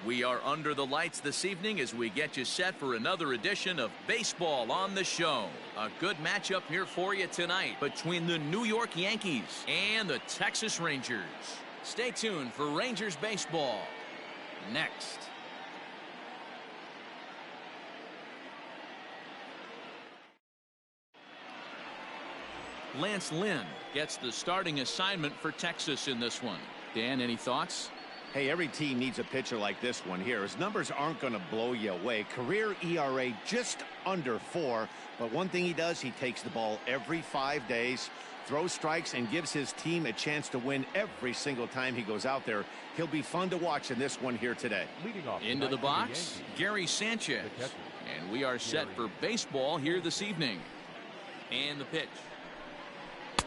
We are under the lights this evening as we get you set for another edition of Baseball on the Show. A good matchup here for you tonight between the New York Yankees and the Texas Rangers. Stay tuned for Rangers baseball next. Lance Lynn gets the starting assignment for Texas in this one. Dan, any thoughts? Hey, every team needs a pitcher like this one here. His numbers aren't going to blow you away. Career ERA just under 4. But one thing he does, he takes the ball every 5 days, throws strikes, and gives his team a chance to win every single time he goes out there. He'll be fun to watch in this one here today. Into the box, Gary Sanchez. And we are set for baseball here this evening. And the pitch.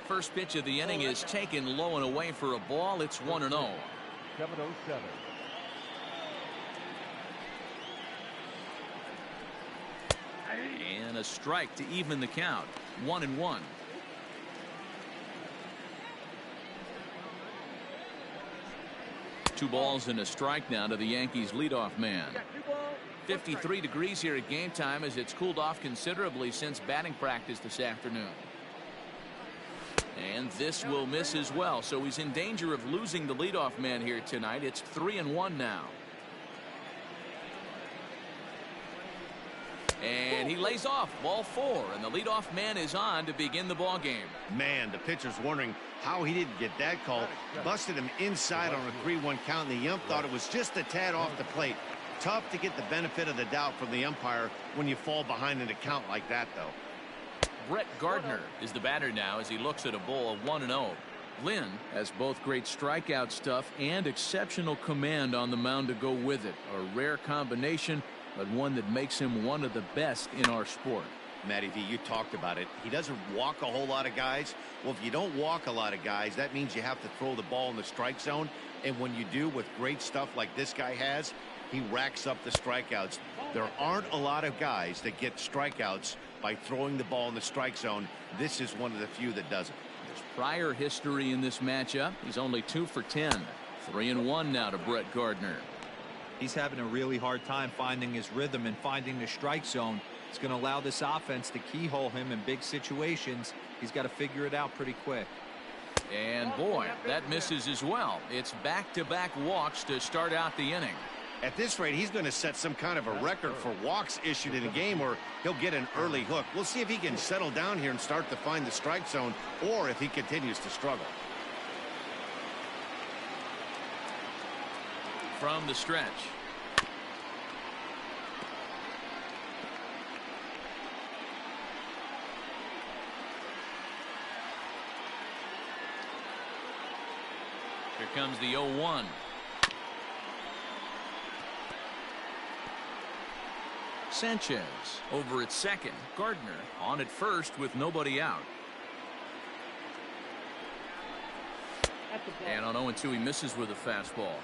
First pitch of the inning is taken low and away for a ball. It's 1-0. 707. And a strike to even the count. 1-1. Two balls and a strike now to the Yankees leadoff man. 53 degrees here at game time as it's cooled off considerably since batting practice this afternoon. And this will miss as well, so he's in danger of losing the leadoff man here tonight. It's 3-1 now. And he lays off, ball 4, and the leadoff man is on to begin the ball game. Man, the pitcher's wondering how he didn't get that call. Busted him inside on a 3-1 count, and the ump thought it was just a tad off the plate. Tough to get the benefit of the doubt from the umpire when you fall behind in a count like that, though. Brett Gardner is the batter now as he looks at a ball of 1-0. Lynn has both great strikeout stuff and exceptional command on the mound to go with it. A rare combination, but one that makes him one of the best in our sport. Matty V, you talked about it. He doesn't walk a whole lot of guys. Well, if you don't walk a lot of guys, that means you have to throw the ball in the strike zone. And when you do with great stuff like this guy has, he racks up the strikeouts. There aren't a lot of guys that get strikeouts by throwing the ball in the strike zone. This is one of the few that doesn't. There's prior history in this matchup. He's only 2 for 10. 3-1 now to Brett Gardner. He's having a really hard time finding his rhythm and finding the strike zone. It's going to allow this offense to keyhole him in big situations. He's got to figure it out pretty quick. And boy, that misses as well. It's back-to-back walks to start out the inning. At this rate, he's going to set some kind of a record for walks issued in a game, or he'll get an early hook. We'll see if he can settle down here and start to find the strike zone, or if he continues to struggle. From the stretch. Here comes the 0-1. Sanchez over at second. Gardner on at first with nobody out. And on 0-2 he misses with a fastball.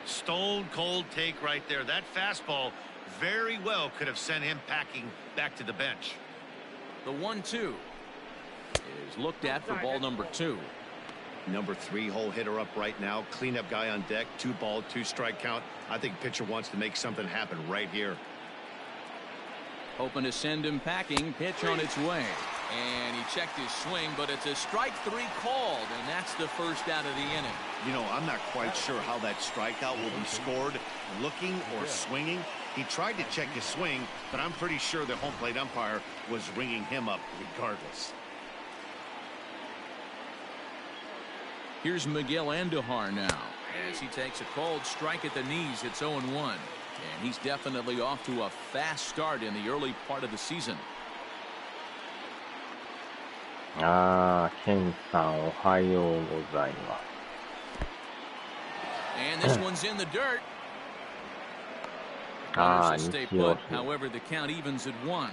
Stone cold take right there. That fastball very well could have sent him packing back to the bench. The 1-2 is looked at for ball number 2. Number 3 hole hitter up right now. Cleanup guy on deck. 2-ball, 2-strike count. I think pitcher wants to make something happen right here. Hoping to send him packing. Pitch on its way. And he checked his swing, but it's a strike 3 called, and that's the first out of the inning. You know, I'm not quite sure how that strikeout will be scored, looking or swinging. He tried to check his swing, but I'm pretty sure the home plate umpire was ringing him up regardless. Here's Miguel Andujar now as he takes a cold strike at the knees. It's 0-1. And he's definitely off to a fast start in the early part of the season. ケンさんおはようございます。 And this one's in the dirt. 日 Runners will 曜 stay 日。 put. However, the count evens at 1.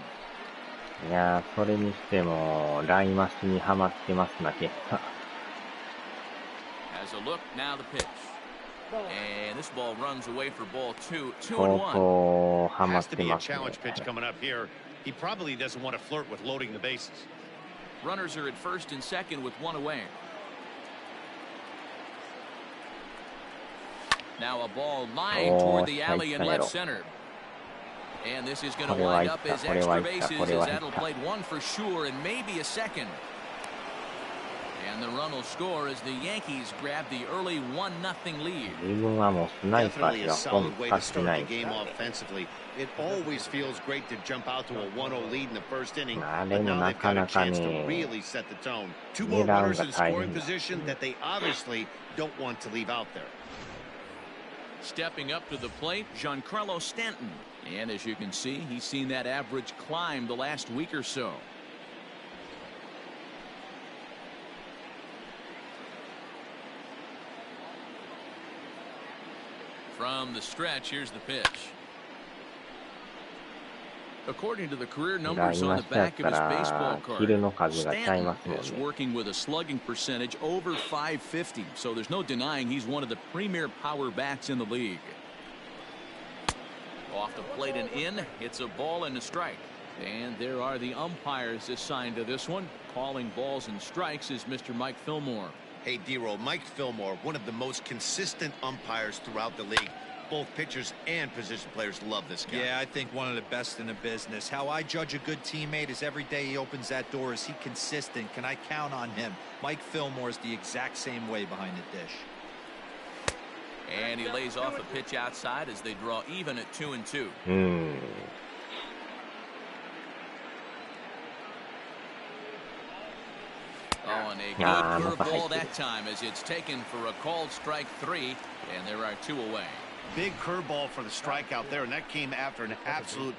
いやー、それにしてもライマシにハマってますな、ケンさん。 Has a look, now the pitch. And this ball runs away for ball 2. 相 2-1. 当ハマっ Has to て be a ますね。 challenge pitch coming up here. He probably doesn't want to flirt with loading the bases. Runners are at first and second with 1 away. Now a ball lying toward the alley in left center. And this is going to wind up as extra bases as that'll play one for sure and maybe a second. And the run will score as the Yankees grab the early 1-0 lead. Definitely a solid way to start the game offensively. It always feels great to jump out to a 1-0 lead in the first inning, but now they've got a chance to really set the tone. Two more runners in scoring position that they obviously don't want to leave out there. Stepping up to the plate, Giancarlo Stanton. And as you can see, he's seen that average climb the last week or so. From the stretch, here's the pitch. According to the career numbers on the back of his baseball card, Stanton is working with a slugging percentage over .550, so there's no denying he's one of the premier power bats in the league. Off the plate and in, it's a ball and a strike. And there are the umpires assigned to this one. Calling balls and strikes is Mr. Mike Fillmore. Hey, D-Roll, Mike Fillmore, one of the most consistent umpires throughout the league. Both pitchers and position players love this guy. Yeah, I think one of the best in the business. How I judge a good teammate is every day he opens that door. Is he consistent? Can I count on him? Mike Fillmore is the exact same way behind the dish. And he lays off a pitch outside as they draw even at 2-2. Oh, and a good curveball that time as it's taken for a called strike 3, and there are 2 away. Big curveball for the strikeout there, and that came after an absolute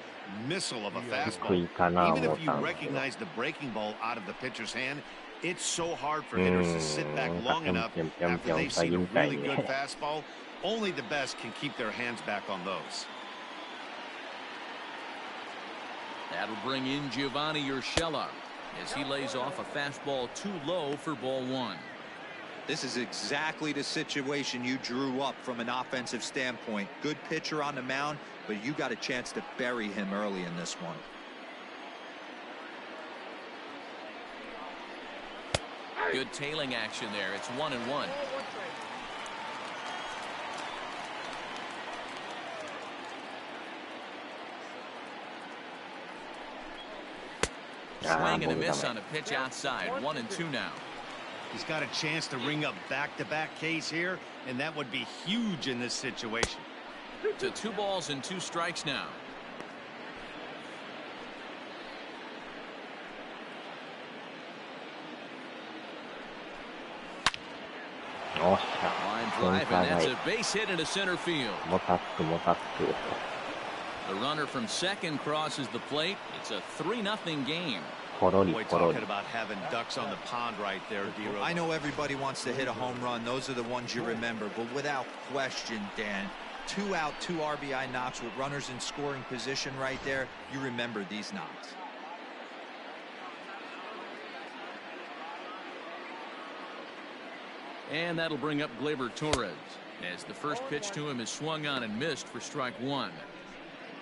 missile of a fastball. Even if you recognize the breaking ball out of the pitcher's hand, it's so hard for hitters to sit back long enough after they've seen a really good fastball. Only the best can keep their hands back on those. That'll bring in Giovanni Urshela as he lays off a fastball too low for ball 1. This is exactly the situation you drew up from an offensive standpoint. Good pitcher on the mound, but you got a chance to bury him early in this one. Good tailing action there. It's 1-1. Swing and a miss on a pitch outside. 1-2 now. He's got a chance to ring up back-to-back Ks here, and that would be huge in this situation. To 2 balls and 2 strikes now. Line drive, and that's a base hit into center field. The runner from second crosses the plate. It's a 3-0 game. Boy, talking about having ducks on the pond right there, D-Roll. I know everybody wants to hit a home run. Those are the ones you remember. But without question, Dan, 2 out, 2 RBI knocks with runners in scoring position right there. You remember these knocks. And that'll bring up Gleyber Torres as the first pitch to him is swung on and missed for strike 1.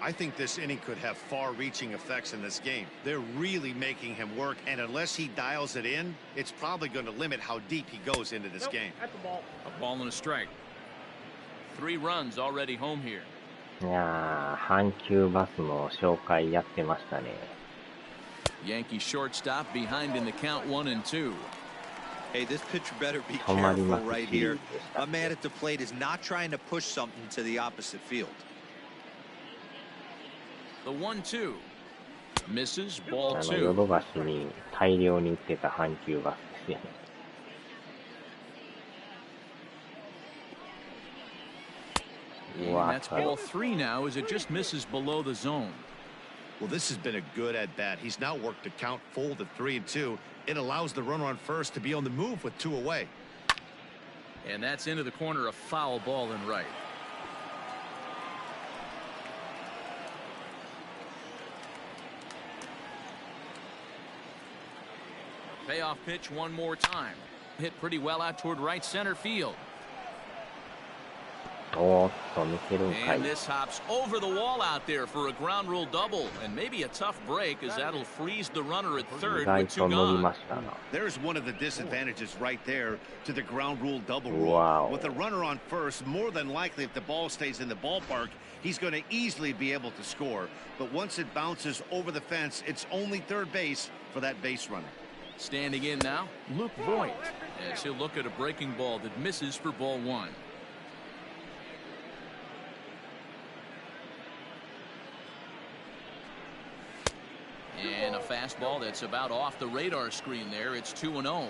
I think this inning could have far-reaching effects in this game. They're really making him work, and unless he dials it in, it's probably going to limit how deep he goes into this game. A ball and a strike. 3 runs already home here. いやー、阪急バスの紹介やってましたね。Yankee shortstop behind in the count 1-2. Hey, this pitcher better be careful right here. A man at the plate is not trying to push something to the opposite field. The 1-2 misses, ball 2. ヨドバシに大量に売ってた阪急バスですよね。And that's ball 3 now as it just misses below the zone. Well, this has been a good at-bat. He's now worked the count full to 3-2. It allows the runner on first to be on the move with 2 away. And that's into the corner, a foul ball and right. Payoff pitch one more time. Hit pretty well out toward right center field. おーっと、抜けるんかい。 And this hops over the wall out there for a ground rule double, and maybe a tough break as that'll freeze the runner at 意 third 外 with と two 伸び gone. ましたな。 There's one of the disadvantages right there to the ground rule double rule. Wow. With the runner on first, more than likely if the ball stays in the ballpark, he's going to easily be able to score. But once it bounces over the fence, it's only third base for that base runner. Standing in now, Luke Voigt, as he'll look at a breaking ball that misses for ball one. And a fastball that's about off the radar screen there. It's 2-0.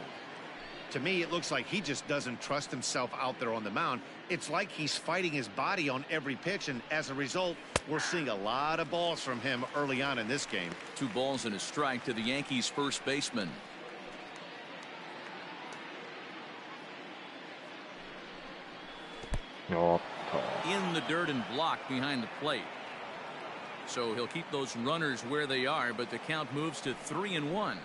To me, it looks like he just doesn't trust himself out there on the mound. It's like he's fighting his body on every pitch, and as a result, we're seeing a lot of balls from him early on in this game. 2 balls and a strike to the Yankees first baseman.おーっ In the dirt and blocked behind the plate. So he'll keep those runners where they are, but the count moves to 3-1.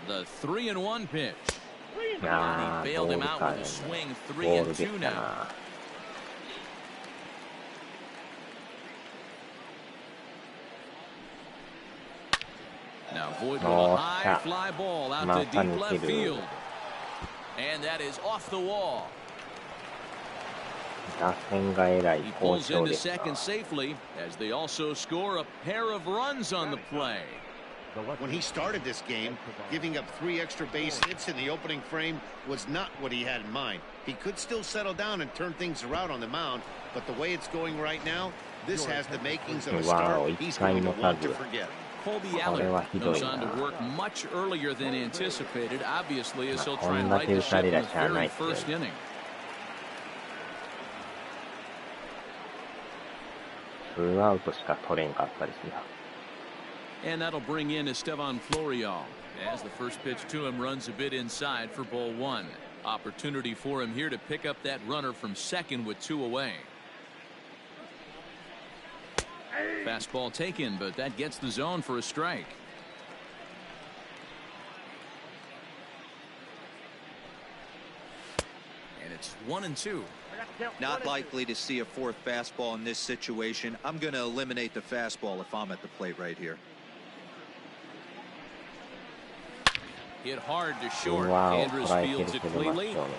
The 3-1 pitch. と。あ He ー、 bailed ボー him ル out か with い a swing. ボールでし 3-2 た now. な。Now Voigt with Oh, a high snap. fly ball out to Masani deep left Kiru. field. And that is off the wall. 打線がえらい He 好 pulls 調 into でした。 second safely as they also score a pair of runs on the play. When he started this game, giving up 3 extra base hits in the opening frame was not what he had in mind. He could still settle down and turn things around on the mound, but the way it's going right now, this has the makings of a Wow, start he's going to want to forget. Colby これは Allard ひど goes い on な。 to work much earlier than anticipated, obviously, as he'll こ try ん and だ right け the 打た ship れ in りゃ the しゃあない very って。 first inning. 2アウトしか取れんかったですね。 And that'll bring in Esteban Florial as the first pitch to him runs a bit inside for ball one. Opportunity for him here to pick up that runner from second with 2 away. Fastball taken, but that gets the zone for a strike. And it's 1-2. Not likely to see a fourth fastball in this situation. I'm going to eliminate the fastball if I'm at the plate right here. Hit hard to short. うわー、 Andrews 捉えて fields る it けど真 cleanly. 正面。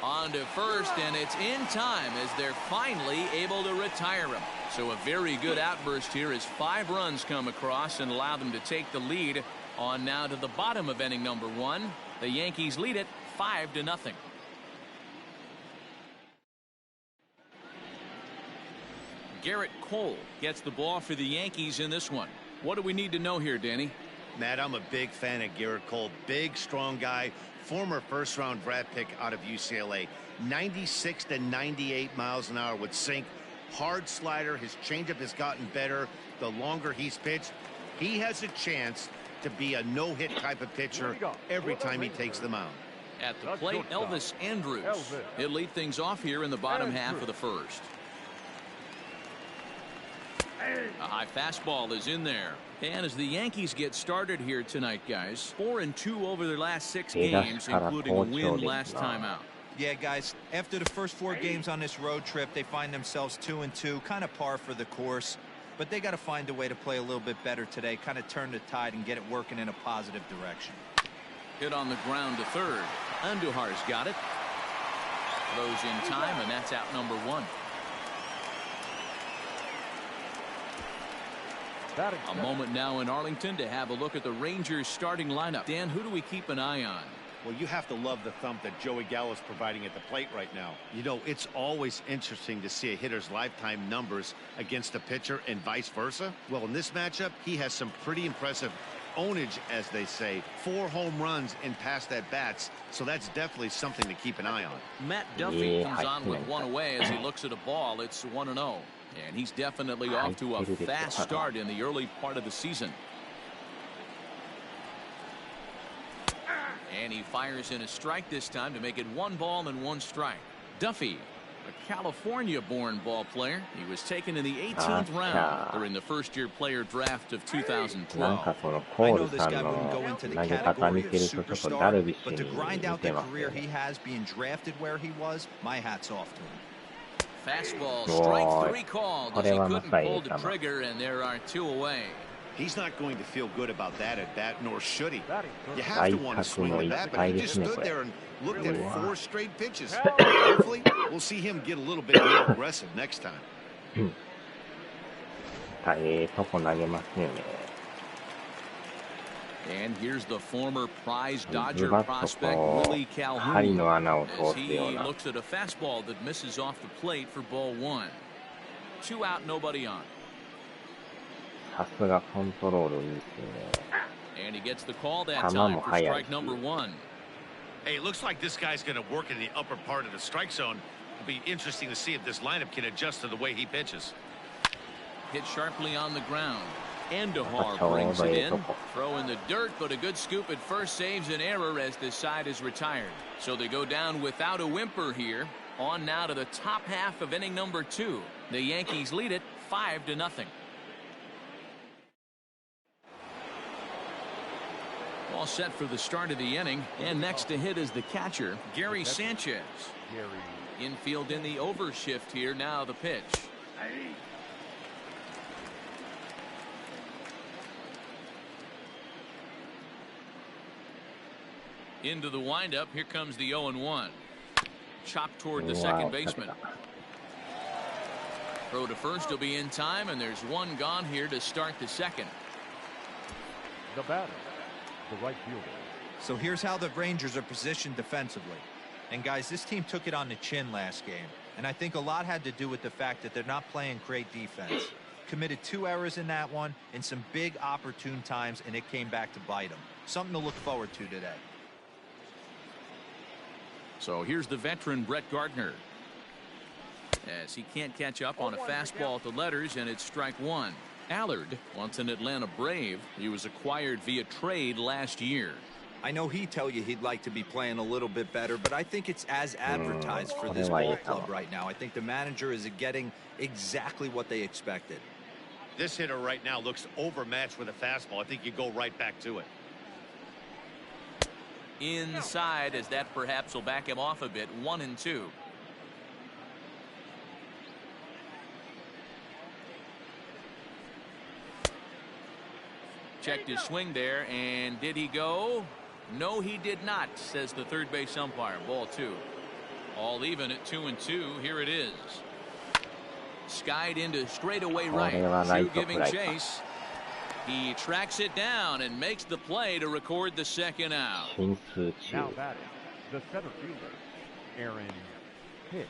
On to first, and it's in time as they're finally able to retire him. So a very good outburst here as 5 runs come across and allow them to take the lead on now to the bottom of inning number 1. The Yankees lead it 5-0. Garrett Cole gets the ball for the Yankees in this one. What do we need to know here, Danny? Matt, I'm a big fan of Garrett Cole. Big, strong guy. Former first-round draft pick out of UCLA. 96 to 98 miles an hour with sink. Hard slider. His changeup has gotten better the longer he's pitched. He has a chance to be a no-hit type of pitcher every time he takes the mound. At the plate, Elvis Andrews. He'll lead things off here in the bottom half of the first. A high fastball is in there. And as the Yankees get started here tonight, guys, 4-2 over their last 6 games, including a win last time out. Yeah, guys, after the first 4 games on this road trip, they find themselves 2-2, kind of par for the course. But they got to find a way to play a little bit better today, kind of turn the tide and get it working in a positive direction. Hit on the ground to third. Andujar's got it. Throws in time, and that's out number 1. A moment now in Arlington to have a look at the Rangers starting lineup. Dan, who do we keep an eye on? Well, you have to love the thump that Joey Gallo's providing at the plate right now. You know, it's always interesting to see a hitter's lifetime numbers against a pitcher and vice versa. Well, in this matchup, he has some pretty impressive ownage, as they say. 4 home runs in past at-bats, so that's definitely something to keep an eye on. Matt Duffy comes on with 1 away as he looks at a ball. It's 1-0. And he's definitely off to a fast start in the early part of the season. And he fires in a strike this time to make it 1 ball and 1 strike. Duffy A California-born ball player. He was taken in the 18th round during the first-year player draft of なんか 2012. そのコールさんの投げ方見てるとちょっとダルビッシュ But to に grind 似 out て the ます career よ he ね。 has being drafted where he was, my hat's off to him. Fastball, strike three called as he couldn't pull the これはまさに trigger, and there are two away. He's not going to feel good about that at bat, nor should he. Batting You first. have to want to swing with that, but he just stood there and looked at 4 straight pitches. Hopefully, we'll see him get a little bit more aggressive next time. とこ投げますよね。 And here's the former prize ズ Dodger バッと prospect こ Willie う針 Calhoun の穴を as 通すよう he な。 looks at a fastball that misses off the plate for ball 1. 2 out, nobody on. さすがコントロールいいですよね。 And he gets the call that 球 time も for 速い strike し。 number 1. Hey, it looks like this guy's going to work in the upper part of the strike zone. It'll be interesting to see if this lineup can adjust to the way he pitches. Hit sharply on the ground. Andoromeda brings it in. Throw in the dirt, but a good scoop at first saves an error as this side is retired. So they go down without a whimper here. On now to the top half of inning number 2. The Yankees lead it 5-0. All set for the start of the inning. And next to hit is the catcher, Gary Sanchez. Infield in the overshift here. Now the pitch. Into the windup. Here comes the 0-1. Chopped toward the second baseman. Throw to first will be in time, and there's one gone here to start the second. The batter, the right fielder. So here's how the Rangers are positioned defensively. And guys, this team took it on the chin last game. And I think a lot had to do with the fact that they're not playing great defense. Committed 2 errors in that one in some big opportune times, and it came back to bite them. Something to look forward to today. So here's the veteran Brett Gardner. As he can't catch up on a fastball at the letters, and it's strike 1. Allard, once an Atlanta Brave, he was acquired via trade last year. I know he'd tell you he'd like to be playing a little bit better, but I think it's as advertised for this ball club right now. I think the manager is getting exactly what they expected. This hitter right now looks overmatched with a fastball. I think you go right back to it. Inside, as that perhaps will back him off a bit. 1-2. Checked his swing there, and did he go? No, he did not, says the third base umpire. Ball 2. All even at 2-2. Here it is. Skied into straightaway right. Two giving chase. He tracks it down and makes the play to record the second out. Now batting, the center fielder, Aaron Hicks.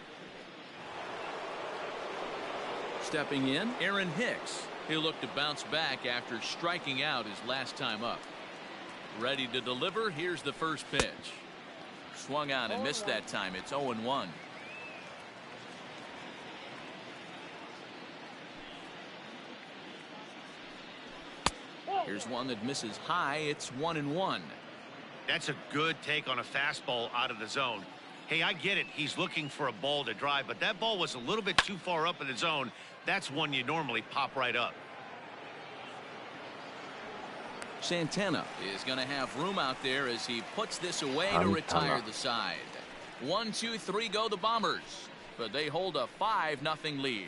Stepping in, Aaron Hicks. He'll look to bounce back after striking out his last time up. Ready to deliver. Here's the first pitch. Swung on and missed that time. It's 0-1. Here's one that misses high. It's 1-1. That's a good take on a fastball out of the zone. Hey, I get it. He's looking for a ball to drive, but that ball was a little bit too far up in the zone. That's one you normally pop right up. Santana is going to have room out there as he puts this away to retire the side. 1, 2, 3 go the Bombers, but they hold a 5-0 lead.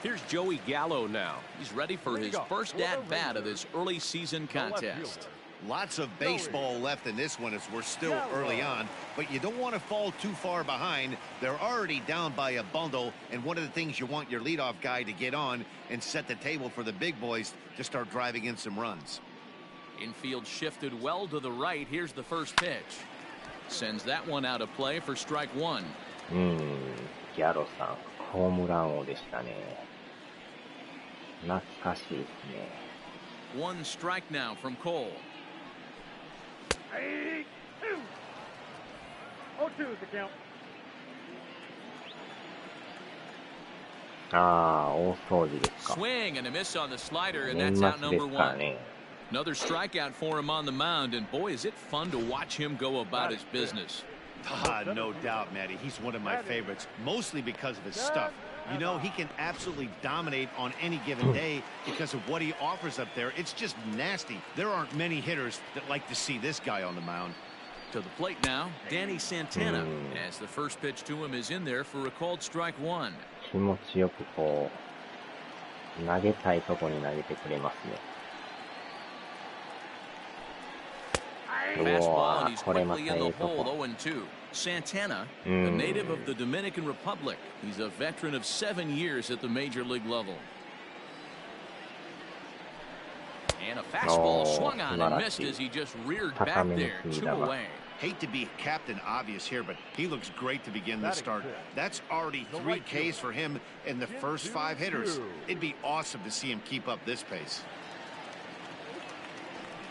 Here's Joey Gallo now. He's ready for his first at-bat of this early season contest. Lots of baseball left in this one as we're still early on, but you don't want to fall too far behind. They're already down by a bundle, and one of the things you want your leadoff guy to get on and set the table for the big boys to start driving in some runs. Infield shifted well to the right. Here's the first pitch. Sends that one out of play for strike 1. ギャロさん、ホームラン王でしたね。懐かしいですね。 1 strike now from Cole. 0-2 is the count. ああ、大掃除ですか。 Swing and a miss on the slider, and 年 that's 末 out で number すから 1. ね。Another strikeout for him on the mound, and boy, is it fun to watch him go about his business. No doubt, Matty. He's one of my favorites, mostly because of his stuff. You know, he can absolutely dominate on any given day because of what he offers up there. It's just nasty. There aren't many hitters that like to see this guy on the mound. To the plate now, Danny Santana, as the first pitch to him is in there for a called strike one. 気持ちよくこう投げたいとこに投げてくれますね。Fastball, and he's quickly in the hole, 0-2. Santana, a native of the Dominican Republic. He's a veteran of 7 years at the major league level. And a fastball swung on and missed as he just reared back there, 2 away. Hate to be Captain Obvious here, but he looks great to begin this start. That's already 3 Ks for him in the first 5 hitters. It'd be awesome to see him keep up this pace.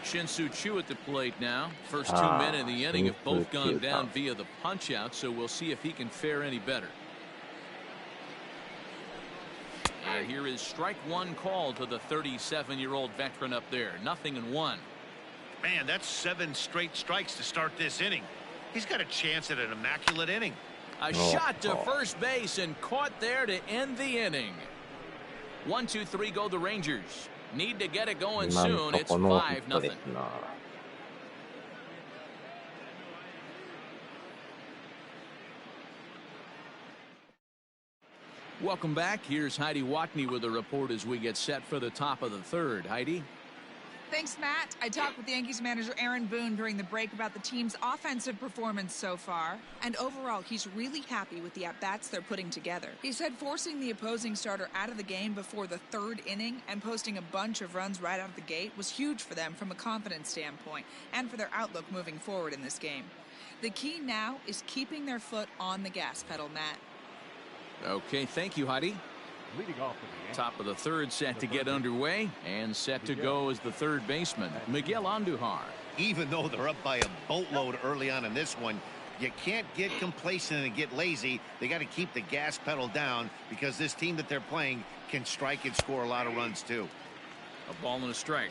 Shin-Soo Choo at the plate now. First 2 men in the inning have both gone down via the punch-out, so we'll see if he can fare any better. And here is strike one call to the 37-year-old veteran up there. 0-1. Man, that's 7 straight strikes to start this inning. He's got a chance at an immaculate inning. A shot to first base and caught there to end the inning. 1-2-3 go the Rangers. Need to get it going soon. It's 5-0. Welcome back. Here's Heidi Watney with a report as we get set for the top of the third. Heidi? Thanks, Matt. I talked with Yankees manager Aaron Boone during the break about the team's offensive performance so far. And overall, he's really happy with the at-bats they're putting together. He said forcing the opposing starter out of the game before the 3rd inning and posting a bunch of runs right out of the gate was huge for them from a confidence standpoint and for their outlook moving forward in this game. The key now is keeping their foot on the gas pedal, Matt. Okay, thank you, Heidi. Leading off Top of the third set to get underway, and set to go as the third baseman, Miguel Andujar. Even though they're up by a boatload early on in this one, you can't get complacent and get lazy. They got to keep the gas pedal down because this team that they're playing can strike and score a lot of runs too. A ball and a strike.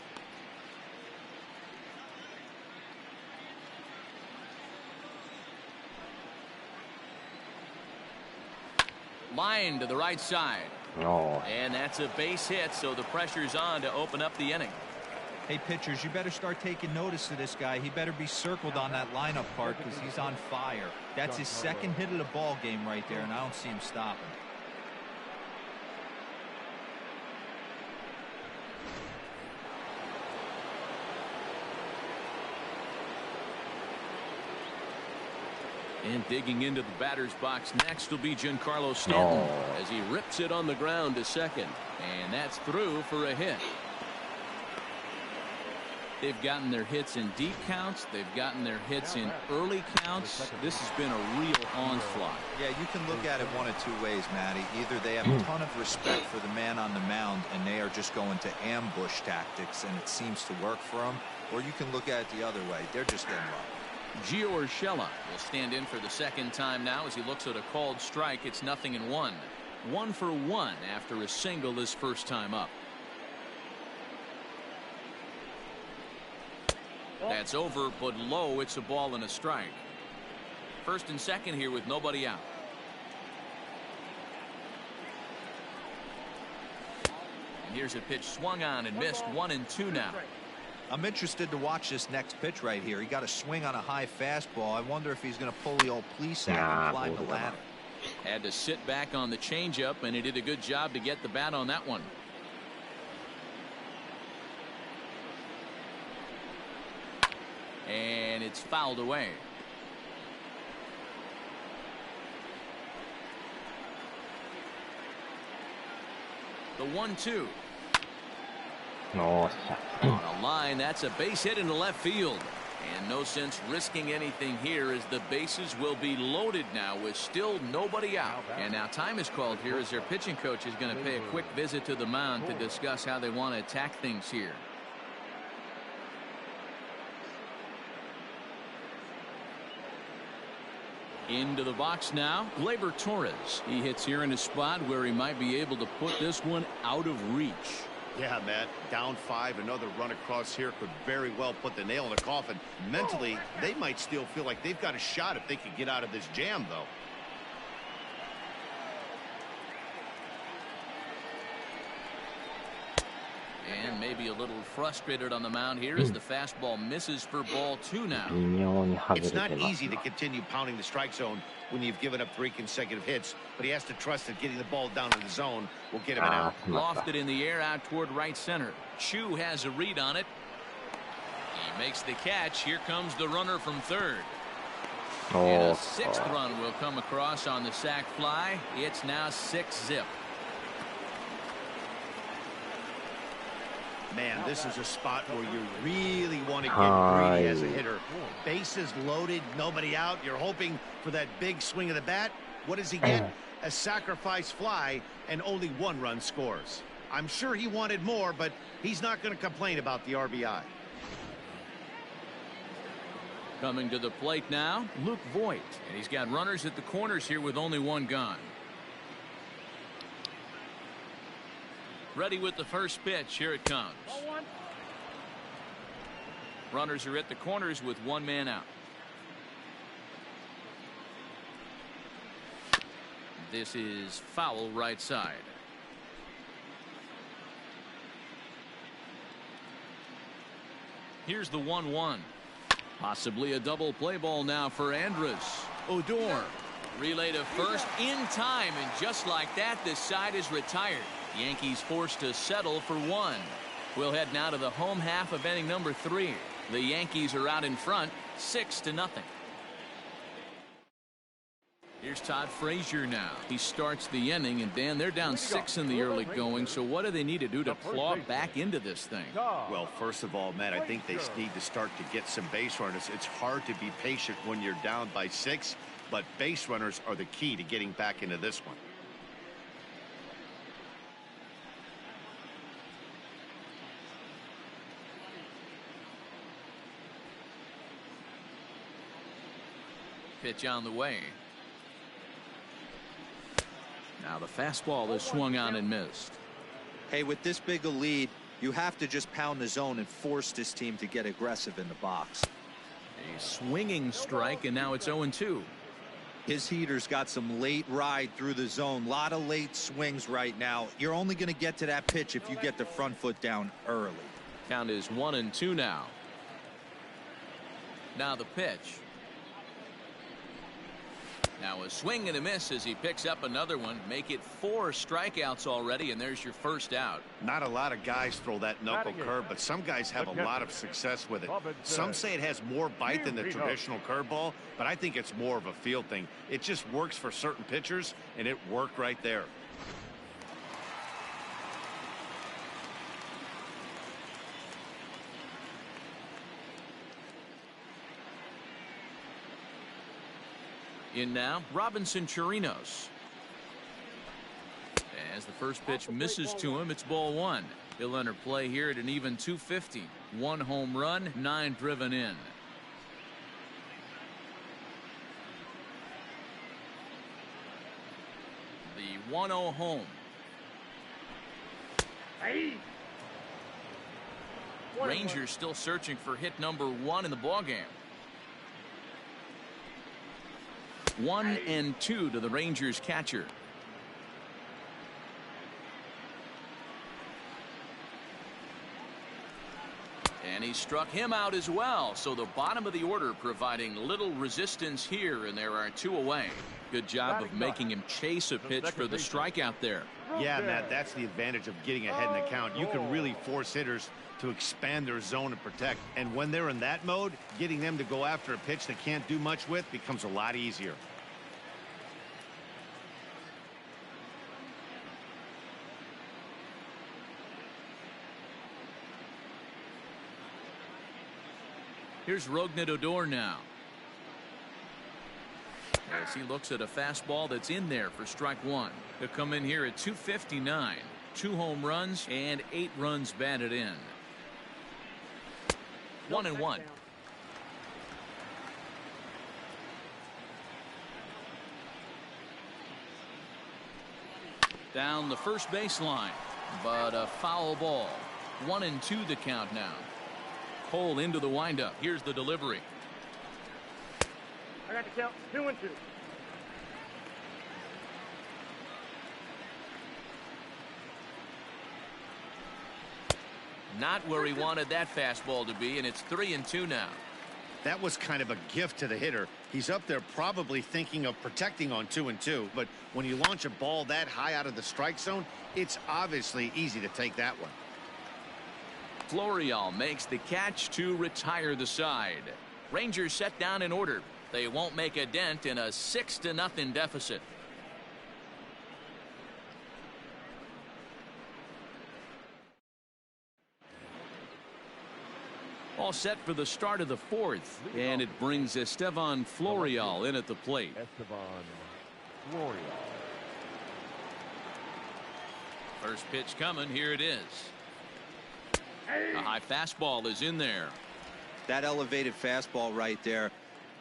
Line to the right side. And that's a base hit, so the pressure's on to open up the inning. Hey, pitchers, you better start taking notice of this guy. He better be circled on that lineup card because he's on fire. That's his 2nd hit of the ball game right there, and I don't see him stopping. And digging into the batter's box next will be Giancarlo Stanton as he rips it on the ground to second. And that's through for a hit. They've gotten their hits in deep counts. They've gotten their hits in early counts. This has been a real onslaught. Yeah, you can look at it one of 2 ways, Matty. Either they have a ton of respect for the man on the mound and they are just going to ambush tactics and it seems to work for them, or you can look at it the other way. They're just getting lucky. Gio Urshela will stand in for the 2nd time now as he looks at a called strike. It's 0-1. 1 for 1 after a single his first time up. That's over, but low. It's a ball and a strike. 1st and 2nd here with nobody out. And here's a pitch swung on and missed. 1-2 now. I'm interested to watch this next pitch right here. He got a swing on a high fastball. I wonder if he's going to pull the old police act and climb the ladder. Had to sit back on the changeup, and he did a good job to get the bat on that one. And it's fouled away. The 1-2. On a line, that's a base hit into left field. And no sense risking anything here as the bases will be loaded now with still nobody out. And now time is called here as their pitching coach is going to pay a quick visit to the mound to discuss how they want to attack things here. Into the box now, Gleyber Torres. He hits here in a spot where he might be able to put this one out of reach. Yeah, Matt, down 5, another run across here could very well put the nail in the coffin. Mentally, they might still feel like they've got a shot if they could get out of this jam, though. And maybe a little frustrated on the mound here as the fastball misses for ball 2 now. It's not easy to continue pounding the strike zone when you've given up 3 consecutive hits, but he has to trust that getting the ball down in the zone will get him an out. Lofted in the air out toward right center. Chu has a read on it. He makes the catch. Here comes the runner from third. And a 6th run will come across on the sac fly. It's now 6-zip. Man, this is a spot where you really want to get greedy as a hitter. Bases loaded, nobody out. You're hoping for that big swing of the bat. What does he get? A sacrifice fly, and only 1 run scores. I'm sure he wanted more, but he's not going to complain about the RBI. Coming to the plate now, Luke Voigt. And he's got runners at the corners here with only 1 gone. Ready with the first pitch. Here it comes. Runners are at the corners with 1 man out. This is foul right side. Here's the 1-1. Possibly a double play ball now for Andrus. Odor. Relay to first in time, and just like that, this side is retired. Yankees forced to settle for 1. We'll head now to the home half of inning number 3. The Yankees are out in front, 6-0. Here's Todd Frazier now. He starts the inning, and Dan, they're down 6 in the early going, so what do they need to do to claw back into this thing? Well, first of all, Matt, I think they need to start to get some base runners. It's hard to be patient when you're down by 6, but base runners are the key to getting back into this one. Pitch on the way. Now the fastball is swung on and missed. Hey, with this big a lead, you have to just pound the zone and force this team to get aggressive in the box. A swinging strike, and now it's 0-2. His heater's got some late ride through the zone. A lot of late swings right now. You're only going to get to that pitch if you get the front foot down early. Count is 1-2 now. Now the pitch. Now a swing and a miss as he picks up another one. Make it 4 strikeouts already, and there's your first out. Not a lot of guys throw that knuckle curve, but some guys have a lot of success with it. Some say it has more bite than the traditional curveball, but I think it's more of a feel thing. It just works for certain pitchers, and it worked right there. In now, Robinson Chirinos. As the first pitch misses to him, it's ball 1. He'll enter play here at an even 250. 1 home run, 9 driven in. The 1-0 home. Rangers still searching for hit number 1 in the ballgame. 1-2 to the Rangers catcher. And he struck him out as well. So the bottom of the order providing little resistance here, and there are 2 away. Good job of making him chase a pitch for the strikeout there. Yeah, Matt, that's the advantage of getting ahead in the count. You can really force hitters to expand their zone and protect. And when they're in that mode, getting them to go after a pitch they can't do much with becomes a lot easier. Here's Rougned Odor now. As he looks at a fastball that's in there for strike 1. He'll come in here at 259. 2 home runs and 8 runs batted in. 1-1. Down the first baseline. but a foul ball. 1-2 the count now. Cole into the windup. Here's the delivery. I got the count. 2-2. Not where he wanted that fastball to be, and it's 3-2 now. That was kind of a gift to the hitter. He's up there probably thinking of protecting on 2-2, but when you launch a ball that high out of the strike zone, it's obviously easy to take that one. Florial makes the catch to retire the side. Rangers set down in order. They won't make a dent in a 6-0 deficit. All set for the start of the fourth, and it brings Esteban Florial in at the plate. Esteban Florial. First pitch coming. Here it is. A high fastball is in there. That elevated fastball right there,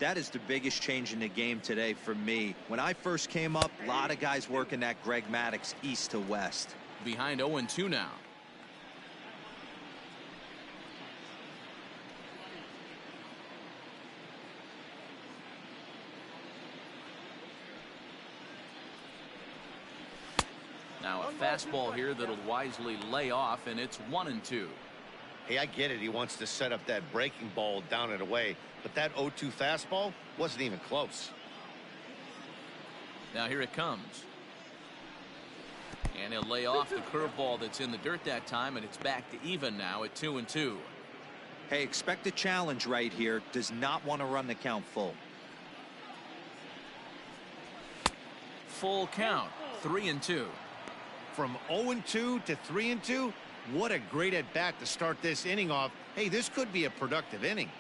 that is the biggest change in the game today for me. When I first came up, a lot of guys working that Greg Maddux east to west. Behind 0-2 now. Now a fastball here that'll wisely lay off, and it's 1-2. Hey, I get it. He wants to set up that breaking ball down and away, but that 0-2 fastball wasn't even close. Now here it comes. And he'll lay off the curveball that's in the dirt that time, and it's back to even now at 2-2. Hey, expect a challenge right here. Does not want to run the count full. Full count, 3-2. From 0-2 to 3-2, what a great at-bat to start this inning off. Hey, this could be a productive inning.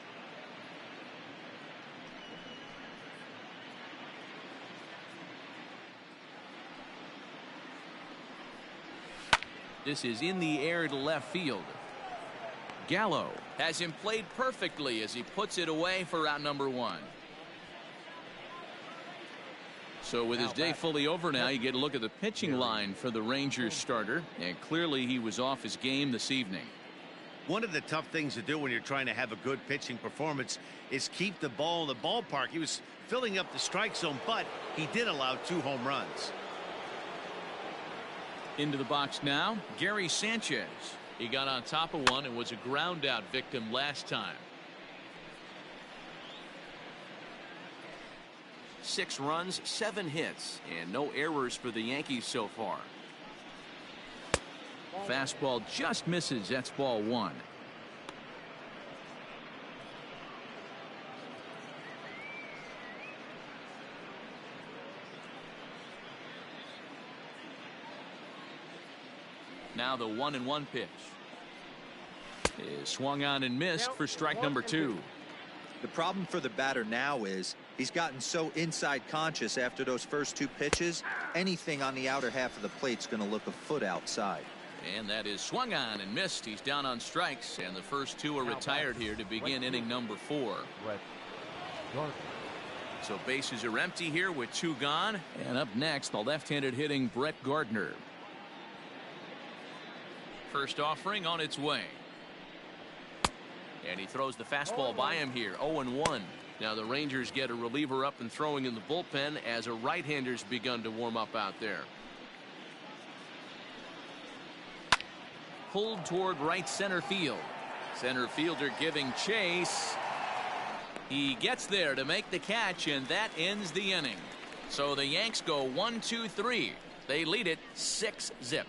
This is in the air to left field. Gallo has him played perfectly as he puts it away for out number 1. So with his day fully over now, you get a look at the pitching line for the Rangers starter, and clearly he was off his game this evening. One of the tough things to do when you're trying to have a good pitching performance is keep the ball in the ballpark. He was filling up the strike zone, but he did allow 2 home runs. Into the box now, Gary Sanchez. He got on top of one and was a ground out victim last time. 6 runs, 7 hits, and no errors for the Yankees so far. Fastball just misses. That's ball 1. Now the 1-1 pitch is swung on and missed for strike number 2. The problem for the batter now is he's gotten so inside conscious after those first 2 pitches. Anything on the outer half of the plate's going to look a foot outside. And that is swung on and missed. He's down on strikes, and the first 2 are retired here to begin inning number 4. So bases are empty here with 2 gone. And up next, the left-handed hitting Brett Gardner. First offering on its way. And he throws the fastball by him here. 0-1. Now the Rangers get a reliever up and throwing in the bullpen as a right-hander's begun to warm up out there. Pulled toward right center field. Center fielder giving chase. He gets there to make the catch, and that ends the inning. So the Yanks go 1-2-3. They lead it 6-0.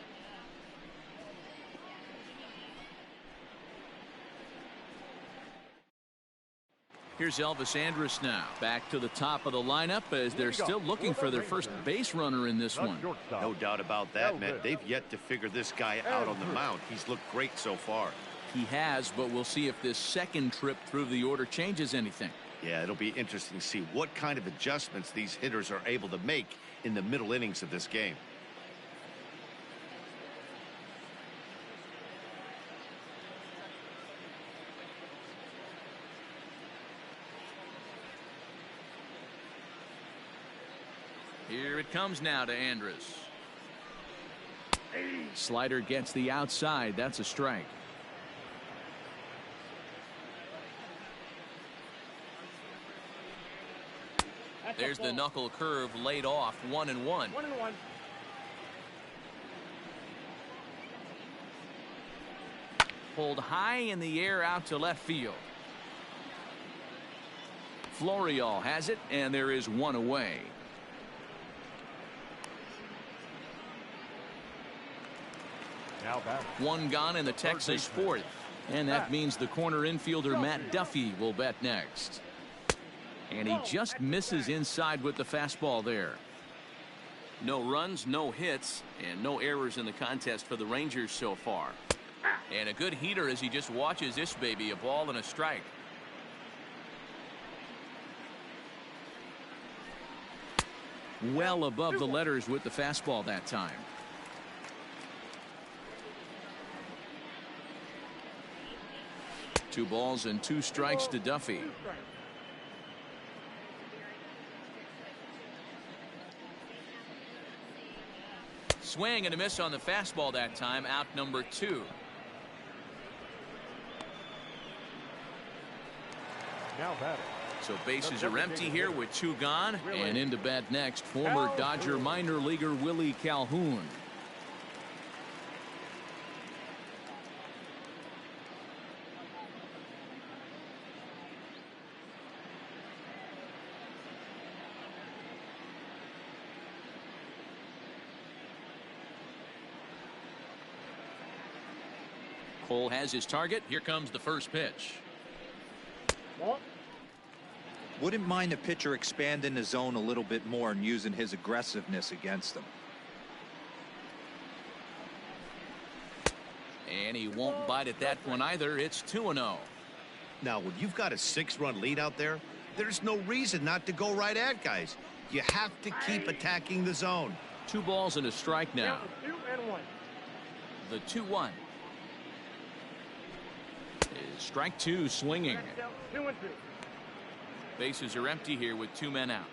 Here's Elvis Andrus now back to the top of the lineup as they're still looking for their first base runner in this one. No doubt about that, Matt. They've yet to figure this guy out on the mound. He's looked great so far. He has, but we'll see if this second trip through the order changes anything. Yeah, it'll be interesting to see what kind of adjustments these hitters are able to make in the middle innings of this game. Here it comes now to Andrus. Slider gets the outside. That's a strike. There's the knuckle curve laid off. 1-1. 1-1. Pulled high in the air out to left field. Florial has it, and there is one away. Now back. One gone in the Texas fourth. And that means the corner infielder Matt Duffy will bat next. And he just misses inside with the fastball there. No runs, no hits, and no errors in the contest for the Rangers so far. And a good heater as he just watches this baby, a ball and a strike. Well above the letters with the fastball that time. Two balls and two strikes to Duffy. Swing and a miss on the fastball that time. Out number 2. Now batting. So bases are empty here with 2 gone. And into bat next, former Dodger minor leaguer Willie Calhoun. Cole has his target. Here comes the first pitch. Wouldn't mind a pitcher expanding the zone a little bit more and using his aggressiveness against them. And he won't bite at that one either. It's 2-0. Now, when you've got a 6-run lead out there, there's no reason not to go right at guys. You have to keep attacking the zone. 2 balls and a strike now. 2-1. The 2-1. Is strike 2 swinging. 2-2. Bases are empty here with 2 men out.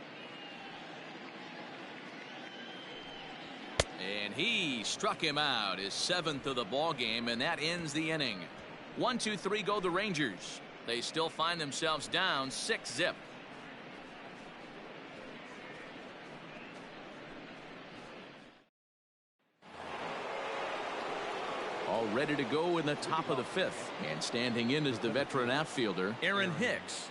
And he struck him out, his 7th of the ball game, and that ends the inning. 1-2-3 go the Rangers. They still find themselves down 6-0. All ready to go in the top of the 5th. And standing in is the veteran outfielder, Aaron Hicks.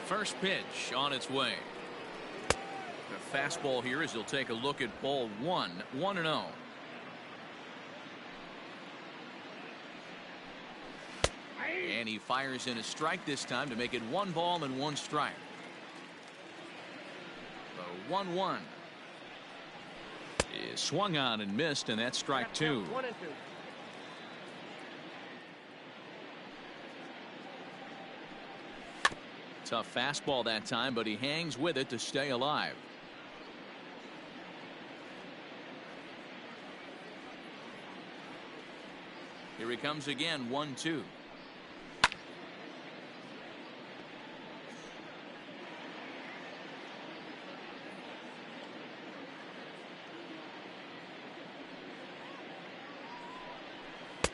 First pitch on its way. The fastball here as he'll take a look at ball 1. 1-0. And he fires in a strike this time to make it 1 ball and 1 strike. The 1-1 is swung on and missed, and that's strike 2. 1-2. Tough fastball that time, but he hangs with it to stay alive. Here he comes again. 1-2.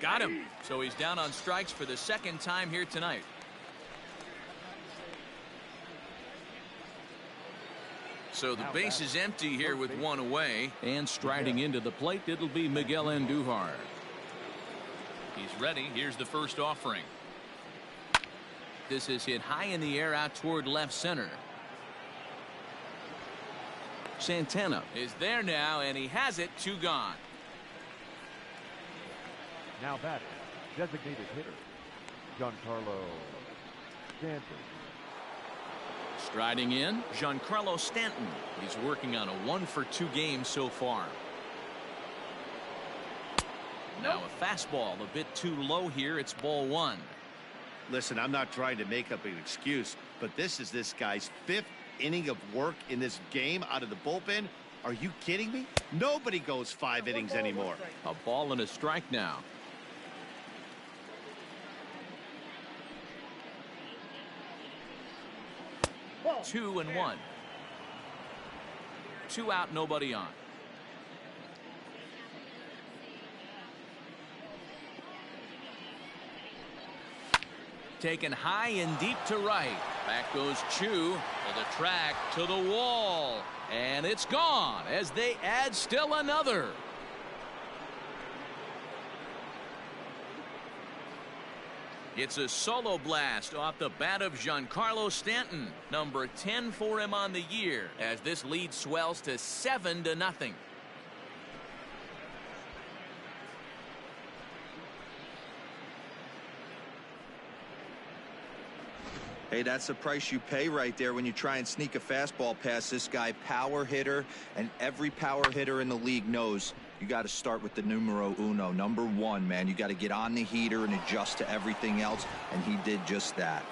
Got him. So he's down on strikes for the 2nd time here tonight. So the base is empty here with 1 away. And striding into the plate, it'll be Miguel Andujar. He's ready. Here's the first offering. This is hit high in the air out toward left center. Santana is there now, and he has it. 2 gone. Now batting, designated hitter, Giancarlo Stanton. Striding in, Giancarlo Stanton. He's working on a 1-for-2 game so far. Now a fastball a bit too low here. It's ball 1. Listen, I'm not trying to make up an excuse, but this is this guy's 5th inning of work in this game out of the bullpen. Are you kidding me? Nobody goes 5 innings anymore. A ball and a strike now. Ball. 2-1. 2 out, nobody on. Taken high and deep to right. Back goes Chu to the track, to the wall. And it's gone as they add still another. It's a solo blast off the bat of Giancarlo Stanton, number 10 for him on the year, as this lead swells to 7-0. Hey, that's the price you pay right there when you try and sneak a fastball past this guy. Power hitter, and every power hitter in the league knows you got to start with the numero uno, number 1, man. You got to get on the heater and adjust to everything else, and he did just that.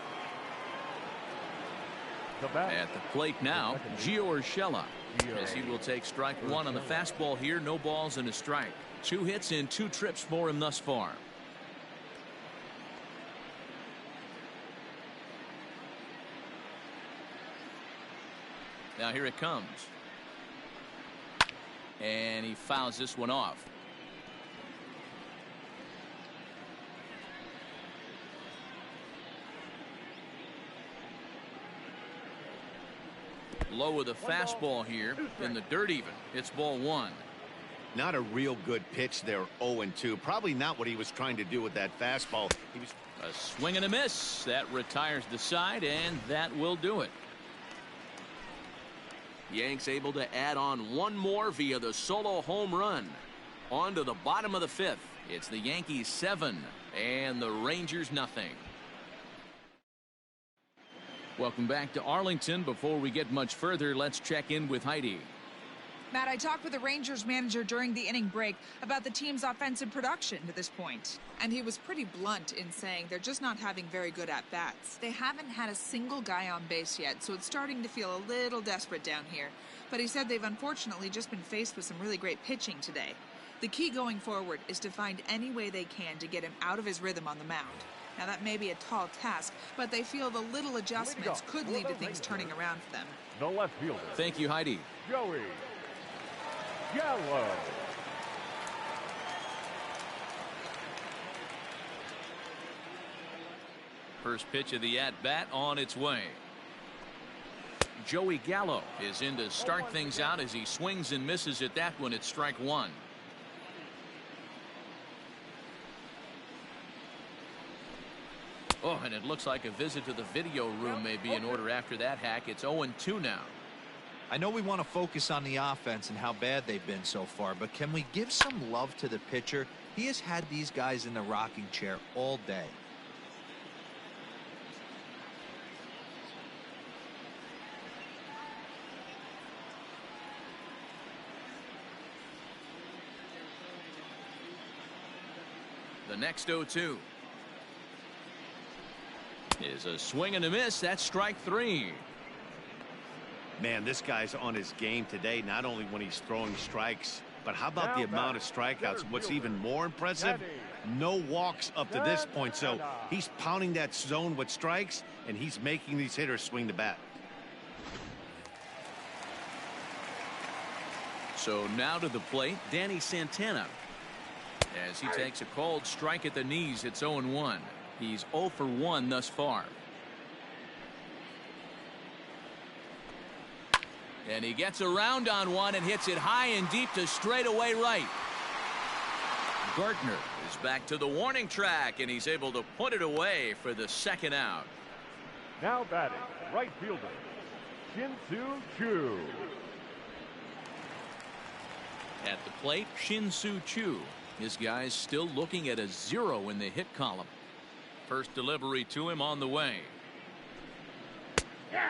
At the plate now, Gio Urshela, as he will take strike 1 on the fastball here. No balls and a strike. 2 hits in 2 trips for him thus far. Now here it comes. And he fouls this one off. Low with a fastball here in the dirt even. It's ball 1. Not a real good pitch there, 0-2. Probably not what he was trying to do with that fastball. He was a swing and a miss. That retires the side, and that will do it. Yanks able to add on 1 more via the solo home run. On to the bottom of the 5th. It's the Yankees 7 and the Rangers nothing. Welcome back to Arlington. Before we get much further, let's check in with Heidi. Matt, I talked with the Rangers manager during the inning break about the team's offensive production to this point. And he was pretty blunt in saying they're just not having very good at-bats. They haven't had a single guy on base yet, so it's starting to feel a little desperate down here. But he said they've unfortunately just been faced with some really great pitching today. The key going forward is to find any way they can to get him out of his rhythm on the mound. Now, that may be a tall task, but they feel the little adjustments could lead to things turning around for them. The left fielder. Thank you, Heidi. Joey Gallo. First pitch of the at-bat on its way. Joey Gallo is in to start things out as he swings and misses at that one. It's strike 1. Oh, and it looks like a visit to the video room may be in order after that hack. It's 0-2 now. I know we want to focus on the offense and how bad they've been so far, but can we give some love to the pitcher? He has had these guys in the rocking chair all day. The next 0-2 is a swing and a miss. That's strike 3. Man, this guy's on his game today, not only when he's throwing strikes, but how about the amount of strikeouts? What's even more impressive, no walks up to this point. So he's pounding that zone with strikes, and he's making these hitters swing the bat. So now to the plate, Danny Santana. As he takes a cold strike at the knees, it's 0-1. He's 0 for 1 thus far. And he gets around on one and hits it high and deep to straightaway right. Gardner is back to the warning track, and he's able to put it away for the second out. Now batting, right fielder, Shin-Soo Choo. At the plate, Shin-Soo Choo. This guy's still looking at a 0 in the hit column. First delivery to him on the way.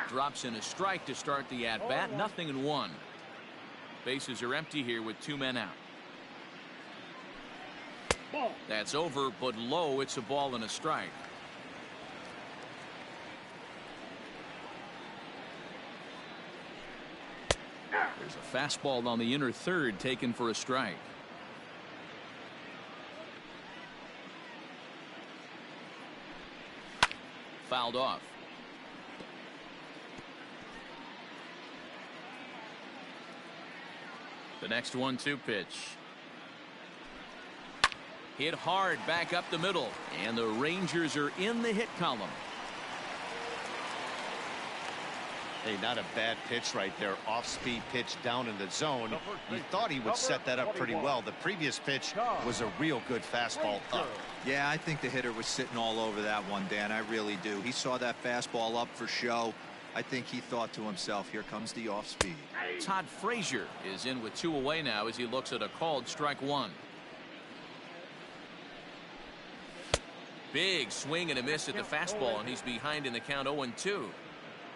Drops in a strike to start the at-bat. 0-1. Bases are empty here with 2 men out. That's over, but low. It's a ball and a strike. There's a fastball on the inner third taken for a strike. Fouled off. The next 1-2 pitch. Hit hard back up the middle, and the Rangers are in the hit column. Hey, not a bad pitch right there. Off-speed pitch down in the zone. You thought he would set that up pretty well. The previous pitch was a real good fastball up. Yeah, I think the hitter was sitting all over that one, Dan. I really do. He saw that fastball up for show. I think he thought to himself, here comes the off-speed. Todd Frazier is in with 2 away now as he looks at a called strike 1. Big swing and a miss at the fastball, and he's behind in the count 0-2.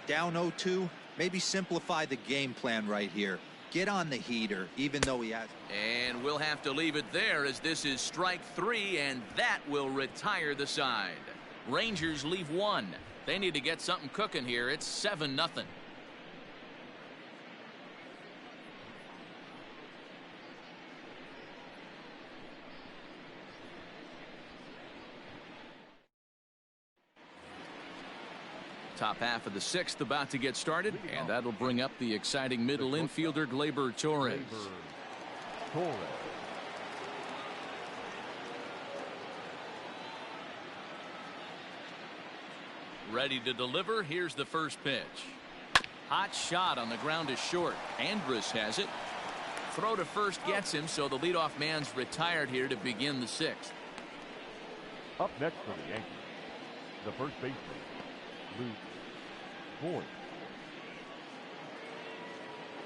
Down 0-2, maybe simplify the game plan right here. Get on the heater, even though he has. And we'll have to leave it there as this is strike 3, and that will retire the side. Rangers leave 1. They need to get something cooking here. It's 7-0. Top half of the 6th about to get started, and that'll bring up the exciting middle infielder Gleyber Torres. Ready to deliver. Here's the first pitch. Hot shot on the ground is short. Andrus has it. Throw to first gets him, so the leadoff man's retired here to begin the 6th. Up next for the Yankees, the first baseman, Luke Voigt.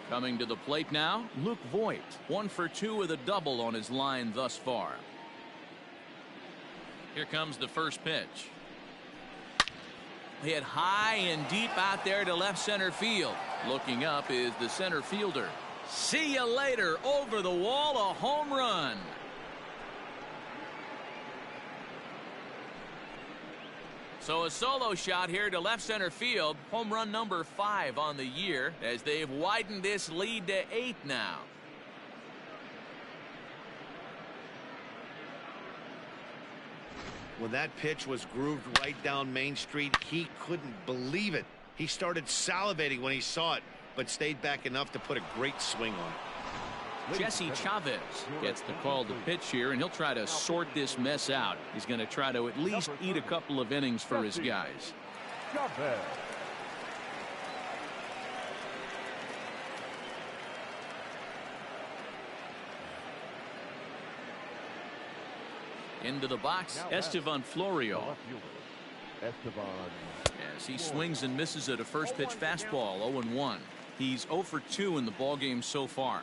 Coming to the plate now, Luke Voigt. 1 for 2 with a double on his line thus far. Here comes the first pitch. Hit high and deep out there to left center field. Looking up is the center fielder. See you later. Over the wall, a home run. So a solo shot here to left center field. Home run number 5 on the year as they've widened this lead to 8 now. When that pitch was grooved right down Main Street, he couldn't believe it. He started salivating when he saw it, but stayed back enough to put a great swing on it. Jesse Chavez gets the call to pitch here, and he'll try to sort this mess out. He's going to try to at least eat a couple of innings for his guys. Chavez. Into the box, Estevan Florio. As he swings and misses at a first pitch fastball, 0-1. He's 0 for 2 in the ballgame so far.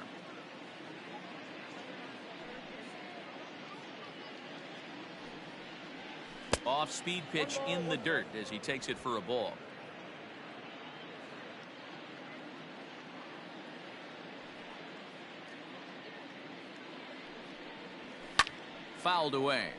Off speed pitch in the dirt as he takes it for a ball. Fouled away.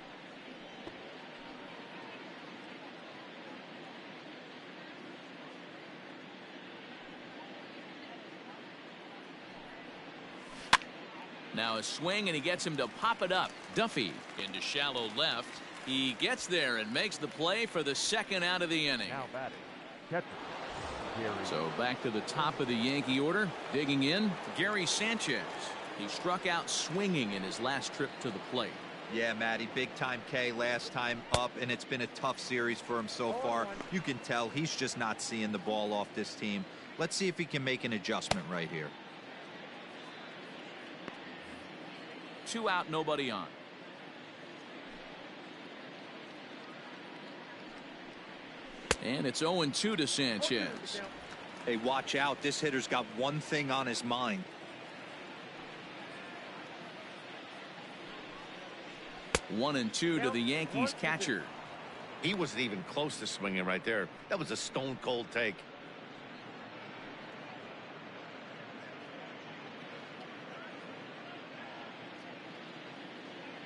Now a swing, and he gets him to pop it up. Duffy into shallow left. He gets there and makes the play for the second out of the inning. Now batting, So back to the top of the Yankee order. Digging in, Gary Sanchez. He struck out swinging in his last trip to the plate. Yeah, Matty, big time K last time up, and it's been a tough series for him so far. You can tell he's just not seeing the ball off this team. Let's see if he can make an adjustment right here. 2 out, nobody on. And it's 0-2 to Sanchez. Hey, watch out. This hitter's got one thing on his mind. 1-2 to the Yankees catcher. He wasn't even close to swinging right there. That was a stone cold take.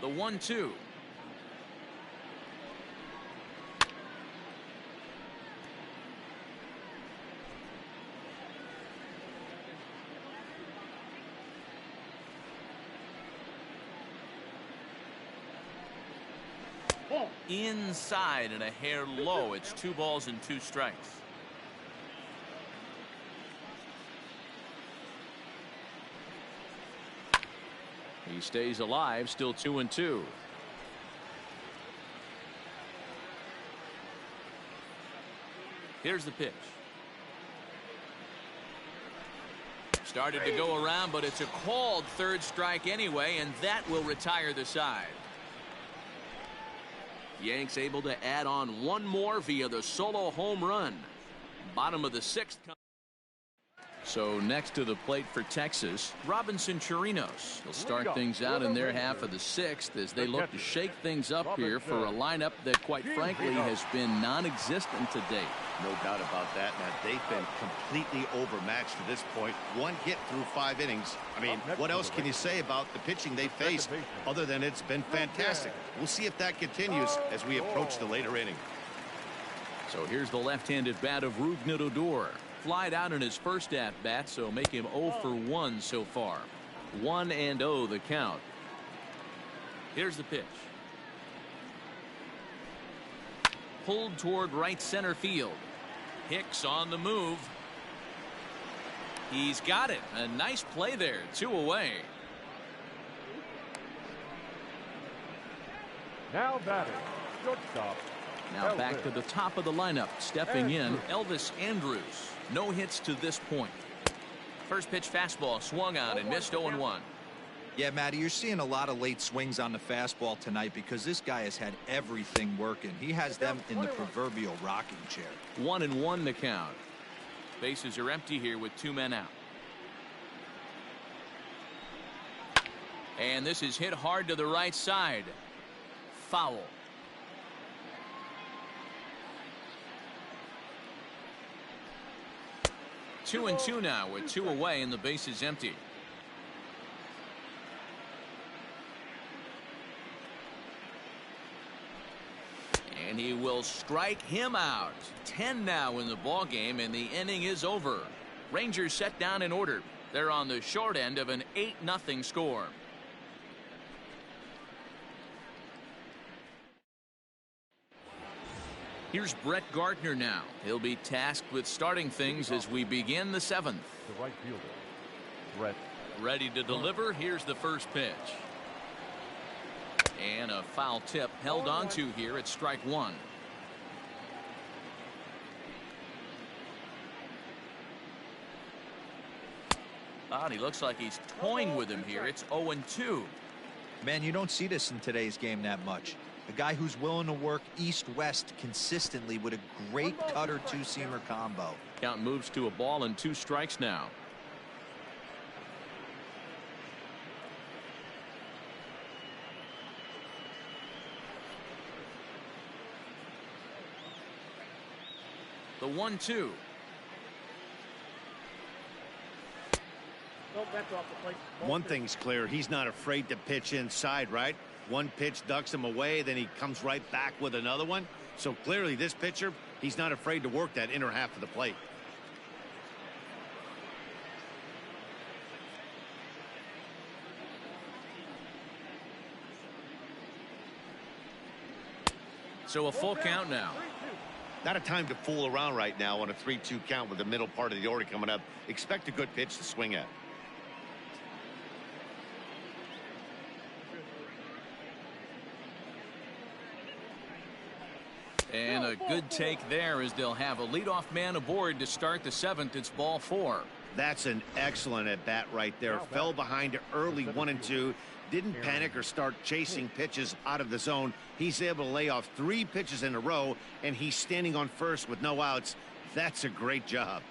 The 1-2. Inside and a hair low. It's 2 balls and 2 strikes. He stays alive, still 2-2. Here's the pitch. Started to go around, but it's a called third strike anyway, and that will retire the side. Yanks able to add on one more via the solo home run. Bottom of the sixth. So next to the plate for Texas, Robinson Chirinos. He'll start things out in their half of the sixth as they look to shake things up here for a lineup that, quite frankly, has been non-existent to date. No doubt about that. Now, they've been completely overmatched to this point. One hit through 5 innings. I mean, what else can you say about the pitching they faced other than it's been fantastic? We'll see if that continues as we approach the later inning. So here's the left-handed bat of Rougned Odor. Flied out in his first at-bat, so make him 0 for 1 so far. 1-0 the count. Here's the pitch. Pulled toward right center field. Hicks on the move. He's got it. A nice play there. 2 away. Now batting, shortstop. Now back to the top of the lineup. Stepping in, Elvis Andrus. No hits to this point. First pitch fastball swung on and missed 0-1. Yeah, Matty, you're seeing a lot of late swings on the fastball tonight because this guy has had everything working. He has them in the proverbial rocking chair. 1-1 the count. Bases are empty here with 2 men out. And this is hit hard to the right side. Foul. 2-2 now with 2 away and the base is empty. And he will strike him out. 10 now in the ball game, and the inning is over. Rangers set down in order. They're on the short end of an 8-0 score. Here's Brett Gardner now. He'll be tasked with starting things as we begin the 7th. The right fielder, Brett. Ready to deliver. Here's the first pitch. And a foul tip held onto here at strike 1. And he looks like he's toying with him here. It's 0-2. Man, you don't see this in today's game that much. A guy who's willing to work east-west consistently with a great cutter two-seamer combo. Count moves to a ball and 2 strikes now. The 1-2. One thing's clear. He's not afraid to pitch inside, right? One pitch ducks him away, then he comes right back with another one. So clearly this pitcher, he's not afraid to work that inner half of the plate. So a full count now. Not a time to fool around right now on a 3-2 count with the middle part of the order coming up. Expect a good pitch to swing at. And a good take there as they'll have a leadoff man aboard to start the 7th. It's ball 4. That's an excellent at bat right there. Fell behind early 1-2. Didn't panic or start chasing pitches out of the zone. He's able to lay off 3 pitches in a row, and he's standing on first with no outs. That's a great job.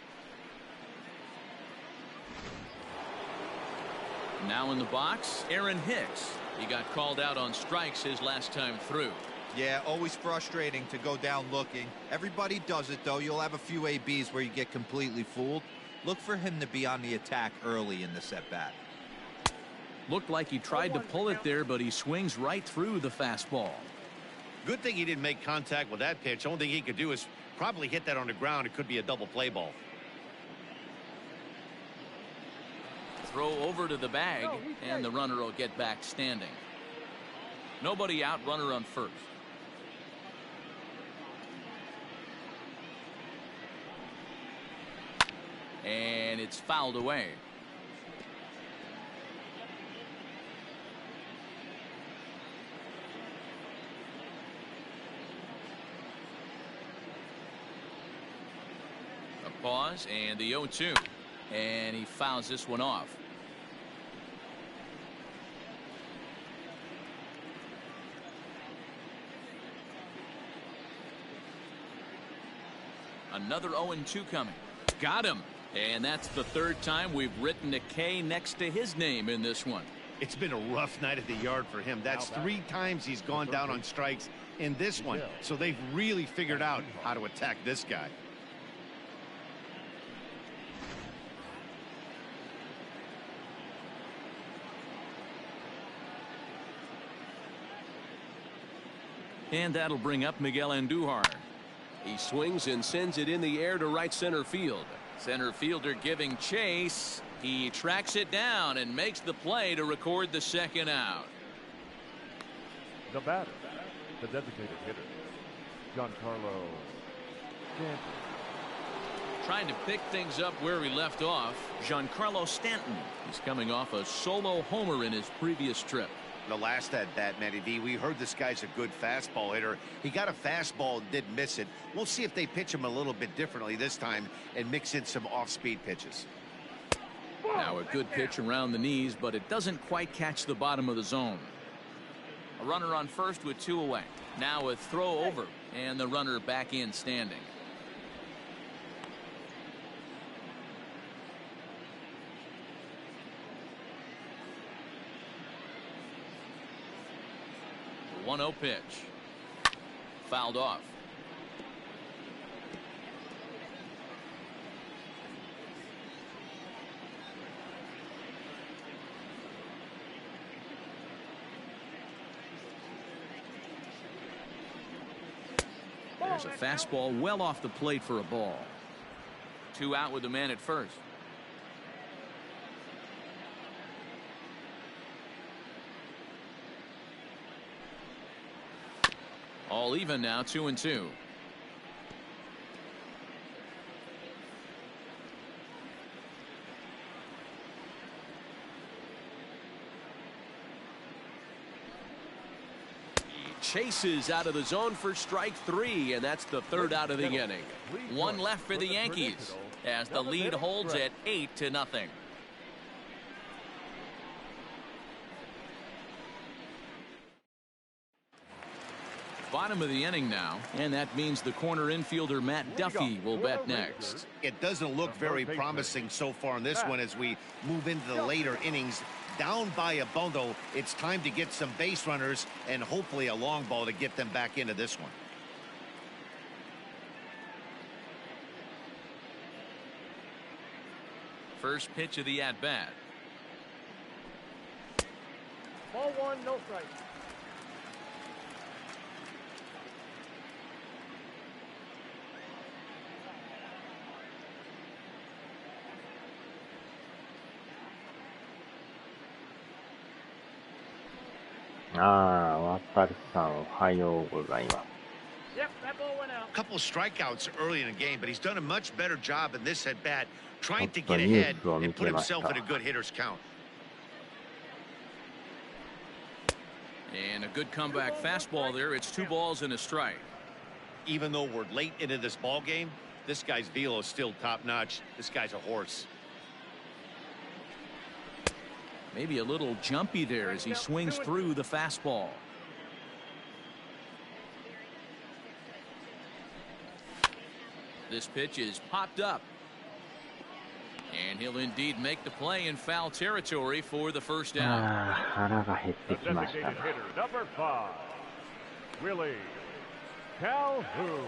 Now in the box, Aaron Hicks. He got called out on strikes his last time through. Yeah, always frustrating to go down looking. Everybody does it, though. You'll have a few ABs where you get completely fooled. Look for him to be on the attack early in the at-bat. Looked like he tried to pull it there, but he swings right through the fastball. Good thing he didn't make contact with that pitch. Only thing he could do is probably hit that on the ground. It could be a double play ball. Throw over to the bag, and the runner will get back standing. Nobody out, runner on first. And it's fouled away. Pause and the 0-2. And he fouls this one off. Another 0-2 coming. Got him. And that's the third time we've written a K next to his name in this one. It's been a rough night at the yard for him. That's 3 times he's gone down on strikes in this one. So they've really figured out how to attack this guy. And that'll bring up Miguel Andujar. He swings and sends it in the air to right center field. Center fielder giving chase. He tracks it down and makes the play to record the second out. The batter, the designated hitter, Giancarlo Stanton. Trying to pick things up where he left off, Giancarlo Stanton. He's coming off a solo homer in his previous trip. The last at bat, Matty V, we heard this guy's a good fastball hitter. He got a fastball and did miss it. We'll see if they pitch him a little bit differently this time and mix in some off-speed pitches. Now a good pitch around the knees, but it doesn't quite catch the bottom of the zone. A runner on first with 2 away. Now a throw over, and the runner back in standing. The 1-0 pitch. Fouled off. There's a fastball well off the plate for a ball. 2 out with the man at first. All even now, 2-2. Chases out of the zone for strike 3, and that's the third out of the inning. 1 left for the Yankees as the lead holds at 8-0. Bottom of the inning now, and that means the corner infielder Matt Duffy will bat next. It doesn't look very promising so far in this one as we move into the later innings. Down by a bundle, it's time to get some base runners and hopefully a long ball to get them back into this one. First pitch of the at-bat. Ball 1, no strike. Yep, that ball went out. A couple strikeouts early in the game, but he's done a much better job in this at bat, trying to get ahead and put himself in a good hitter's count. And a good comeback fastball there. It's 2 balls and a strike. Even though we're late into this ball game, this guy's velo is still top notch. This guy's a horse. Maybe a little jumpy there as he swings through the fastball. This pitch is popped up. And he'll indeed make the play in foul territory for the first down. The designated hitter, number 5, Willie Calhoun.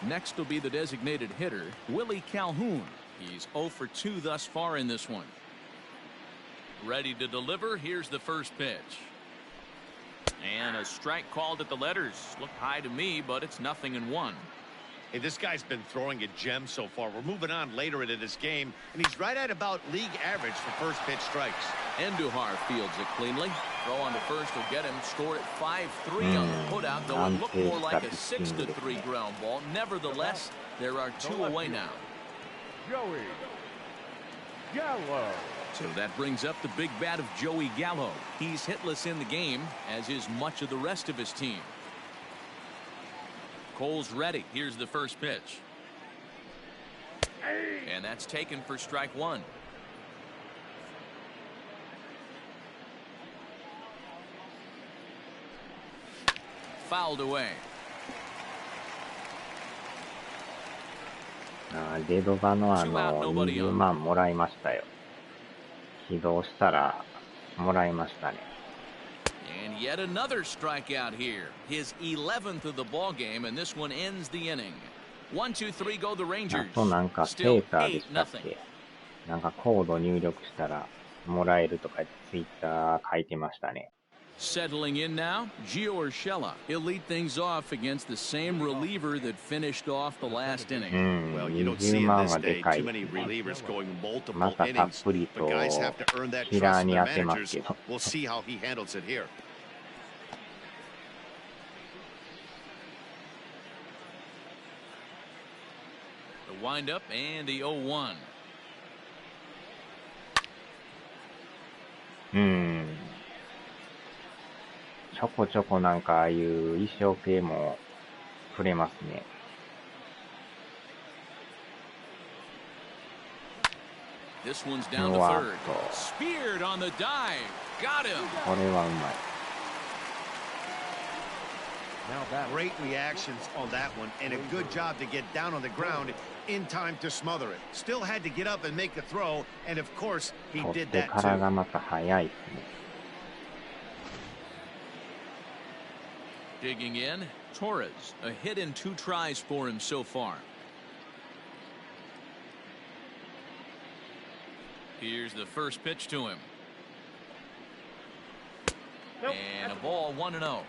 Next will be the designated hitter, Willie Calhoun. He's 0 for 2 thus far in this one. Ready to deliver. Here's the first pitch. And a strike called at the letters. Looked high to me, but it's 0-1. Hey, this guy's been throwing a gem so far. We're moving on later into this game, and he's right at about league average for first pitch strikes. Andujar fields it cleanly. Throw on to first will get him scored at 5-3 on the putout, though it looked more like a 6-3 ground ball. Nevertheless, there are 2 away now. Joey Gallo. So that brings up the big bat of Joey Gallo. He's hitless in the game, as is much of the rest of his team. Cole's ready. Here's the first pitch. And that's taken for strike one. Fouled away. デドバの20万もらいましたよ。起動したらもらいましたね。And yet another strikeout here. His 11th of the ball game, and this one ends the inning. 1, 2, 3 go the あ Rangers. となんかセ Still ーターでしたっ 8-0. け？なんかコード入力したらもらえるとかツイッター書いてましたね。Settling in now, Gio Urshela. He'll lead things off against the same reliever that finished off the last inning. Well, you don't see in this day too many relievers going multiple innings, but guys have to earn that trust from their managers. We'll see how he handles it here. The windup and the 0-1. ちょこちょこなんかああいう衣装系も触れますね。This one's down to third. Speared on the dive. Got him. これはうまい。Great reactions on that one, and a good job to get down on the ground in time to smother it. Still had to get up and make the throw, and of course, he 取っ did て that からが too. また早いですね。Digging in, Torres. A hit and 2 tries for him so far. Here's the first pitch to him. And a ball 1-0.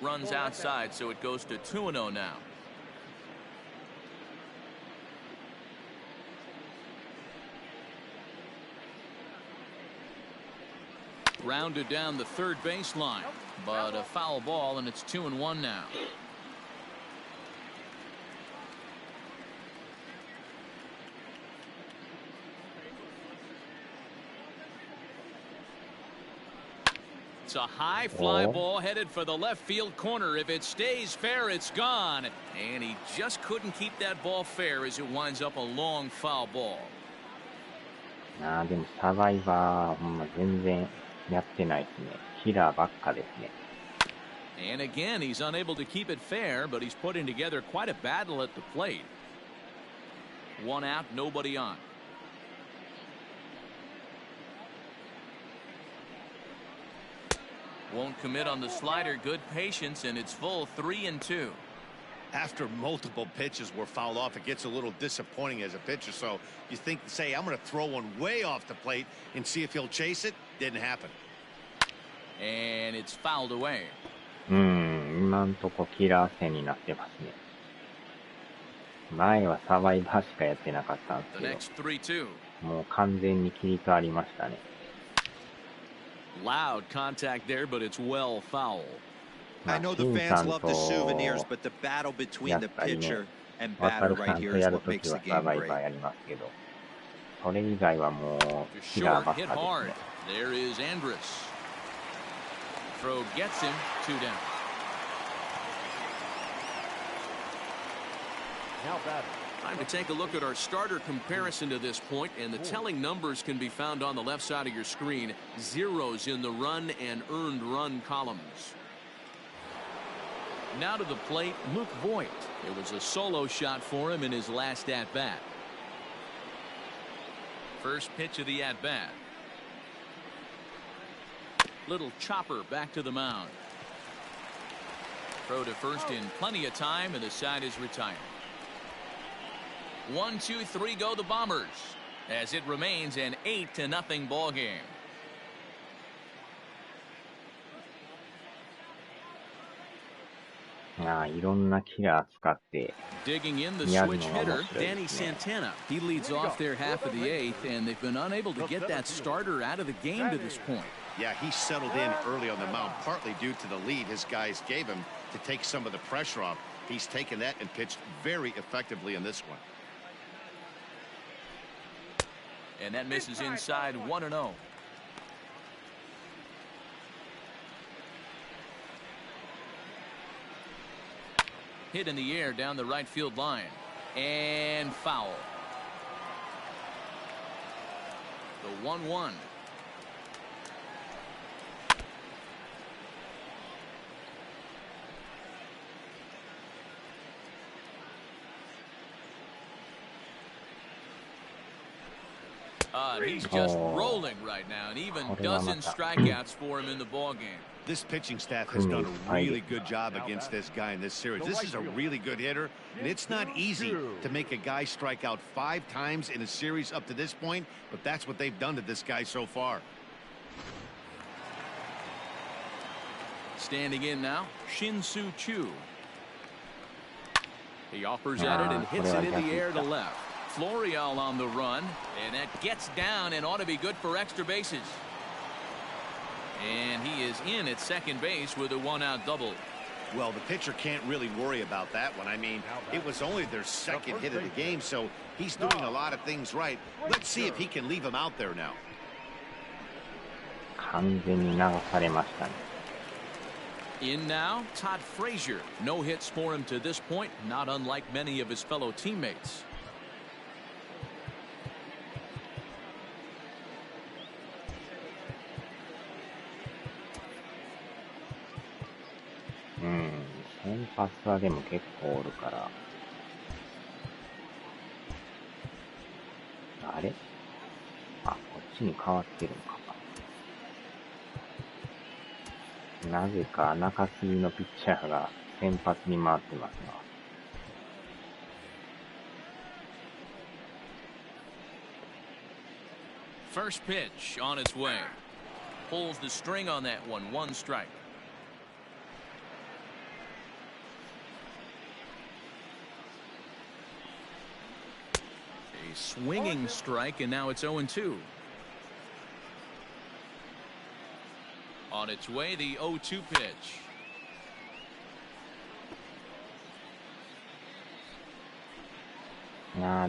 Runs outside, so it goes to 2-0 now. Rounded down the third baseline, but a foul ball, and it's 2-1 now. It's a high fly ball headed for the left field corner. If it stays fair, it's gone. And he just couldn't keep that ball fair as it winds up a long foul ball. でもサバイバーほんま全然やってないですね。キラーばっかですね。And again, he's unable to keep it fair, but he's putting together quite a battle at the plate. 1 out, nobody on. Won't commit on the slider. Good patience, and it's full 3-2. After multiple pitches were fouled off, it gets a little disappointing as a pitcher. So you think, say, I'm going to throw one way off the plate and see if he'll chase it. Didn't happen. And it's fouled away. 今んとこキラー戦になってますね。前はサバイバーしかやってなかったんですけど、もう完全に切り替わりましたね。Loud contact there, but it's well foul. I know the fans love the souvenirs, but the battle between the pitcher and batter right here is what makes the game great. それ以外はもうキラーばっかですね。There is Andrus. Throw gets him 2 down. Now batting. Time to take a look at our starter comparison to this point, and the telling numbers can be found on the left side of your screen. Zeros in the run and earned run columns. Now to the plate, Luke Voigt. It was a solo shot for him in his last at-bat. First pitch of the at-bat. Little chopper back to the mound. Throw to first in plenty of time, and the side is retired. 1, 2, 3 go the Bombers, as it remains an 8-0 ball game. Digging in the switch hitter, Danny Santana. He leads off their half of the 8th, and they've been unable to get that starter out of the game to this point. Yeah, he settled in early on the mound, partly due to the lead his guys gave him to take some of the pressure off. He's taken that and pitched very effectively in this one. And that misses inside 1-0. Hit in the air down the right field line. And foul. The 1-1. He's just rolling right now, and even dozen strikeouts for him in the ball game. This pitching staff has done a really good job against this guy in this series. This is a really good hitter, and it's not easy to make a guy strike out 5 times in a series up to this point, but that's what they've done to this guy so far. Standing in now, Shin-Soo Choo. He offers at it and hits it in the air to left. Florial on the run, and that gets down and ought to be good for extra bases. And he is in at second base with a 1-out double. Well, the pitcher can't really worry about that one. I mean, it was only their second hit of the game, so he's doing a lot of things right. Let's see if he can leave him out there now. 完全に流されましたね。In now, Todd Frazier. No hits for him to this point, not unlike many of his fellow teammates.うん、先発はでも結構おるから。あれ？あ、こっちに変わってるのか。なぜか中継ぎのピッチャーが先発に回ってますな。First pitch on its way. Pulls the string on that one. 1 strike. A swinging strike, and now it's 0-2. On its way, the 0-2 pitch.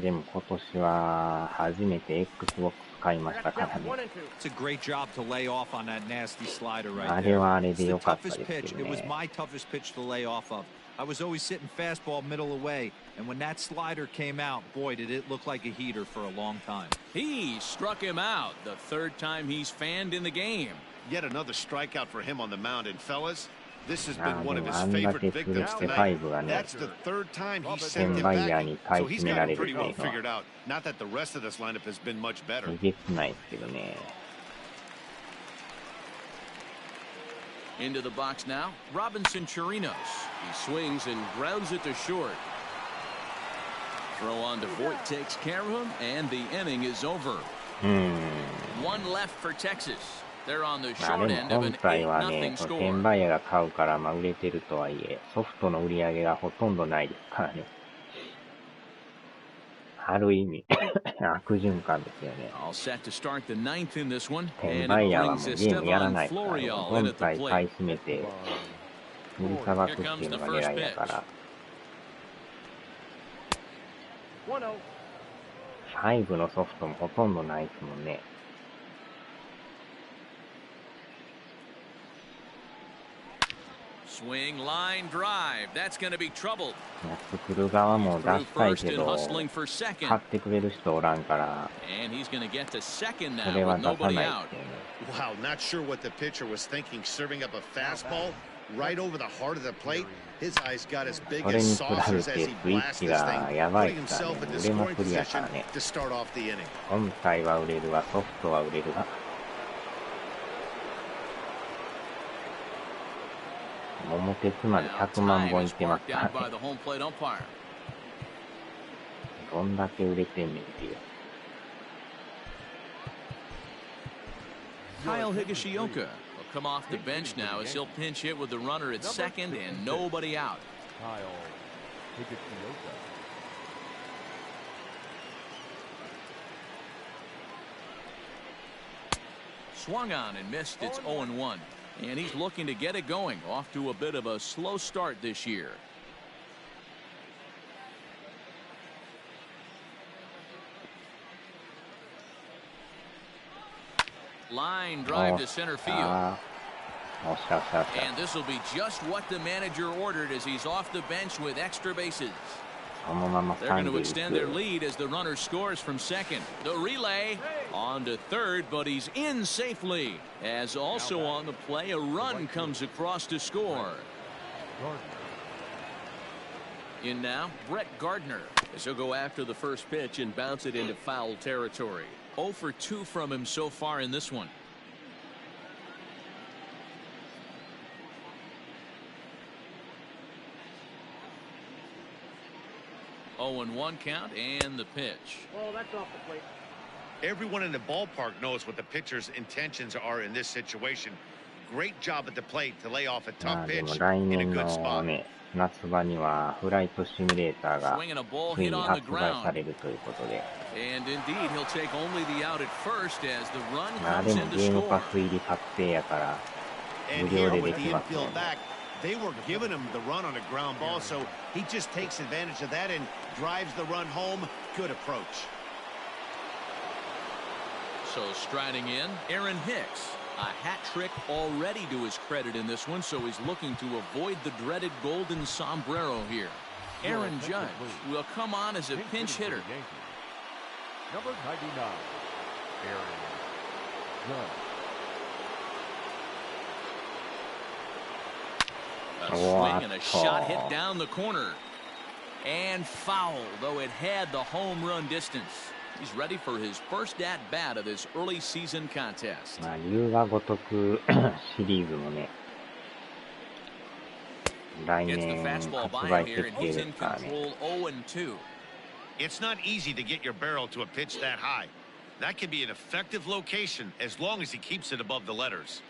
でも今年は初めて Xbox 買いましたからね。It's a great job to lay off on that nasty slider right there. あれはあれで良かった It's で the す toughest け pitch. ど It was ね。my toughest pitch to lay off of. I was always sitting fastball middle away, and when that slider came out, boy, did it look like a heater for a long time. He struck him out, the 3rd time he's fanned in the game. Yet another strikeout for him on the mound, and fellas, this has been one of his favorite victims 5 tonight. がね、 That's the 3rd time he's セ sent ン him バイヤー back, に so 買い he's 占めら got れ it る pretty ってい well うのは figured out. Not that the rest of this lineup has been much better. えげつないですけどね。Into the box now, Robinson Chirinos. He swings and grounds it to short. Throw on to Voit takes care of him, and the inning is over. 1 left for Texas. They're on the で short も end of 今 an 回はね、 8-0 セ score. ンバイヤーが買うから売れてるとはいえ、ソフトの売り上げがほとんどないですからね。ある意味、悪循環ですよね。 All set to start the 9th in this one, セン and バ it イヤーはも brings うゲームやら Esteban ないから、 Florial in 本 at the 体買 plate. い占めて、売りさばくっていうのが狙いだから、 1-0. 5のソフトもほとんどないですもんね。Swing line drive. That's going to be trouble. 作る側も出 Through したい first け and ど、 hustling for 買 second. ってくれる人おらんから、 And he's going to get to second それ now は with 出さ nobody ない out. っていうね。Wow, not sure what the pitcher was thinking, serving up a fastball right over the heart of the plate. His eyes got as big それ as に比 saucers べ as て he スイッ blasted チ this が thing, やばい putting からね、 himself in 売 the れま scoring くりやか position らね。 to start off the inning. 本体は売れるわ、ソフトは売れるわ。桃鉄まで Now 100万 time 本い is ってます marked から out by ね。 the home plate umpire. どんだけ売れてんねんっていう。Kyle Higashioka will come off the bench now as he'll pinch hit with the runner at second and nobody out. Kyle Higashioka. Swung on and missed. It's 0-1. And he's looking to get it going. Off to a bit of a slow start this year. Line drive to center field. おっしゃおっしゃおっしゃ。 And this will be just what the manager ordered as he's off the bench with extra bases. そのまま They're 三 going 塁 to 行 extend their く。 lead as the runner scores from second. The relay on to third, but he's in safely. As also on the play, a run comes across to score. In now, Brett Gardner, As he'll go after the first pitch and bounce it into foul territory. 0 for 2 from him so far in this one. Oh, and 1 count and the pitch. Well, that's off the plate. Everyone in the ballpark knows what the pitcher's intentions are in this situation. Great job at the plate to lay off a まあ tough でも pitch 来 in a 年 good の spot. ね、夏場にはフライトシミュレーターが Swinging a ball つい hit に on the 発売 ground. されるということで。 And indeed, he'll take only the out at first as the run まあ comes でも in ゲ to ームパ score. ス入り確定やから And 無料 here で with で the きますもん infield ね。 back, they were giving him the run on a ground ball, so he just takes advantage of that and drives the run home. Good approach. So striding in, Aaron Hicks. A hat trick already to his credit in this one, so he's looking to avoid the dreaded golden sombrero here. Aaron Judge will come on as a pinch hitter. Number 99, Aaron Judge. A swing and a shot hit down the corner. And foul, though it had the home run distance. He's ready for his first at-bat of this early season contest. まあ龍が如くシリーズもね、来 Gets the 年 fastball 発 by 売 him here, 決 and 定 he's で in すからね。 control 0-2. It's not easy to get your barrel to a pitch that high. That can be an effective location as long as he keeps it above the letters.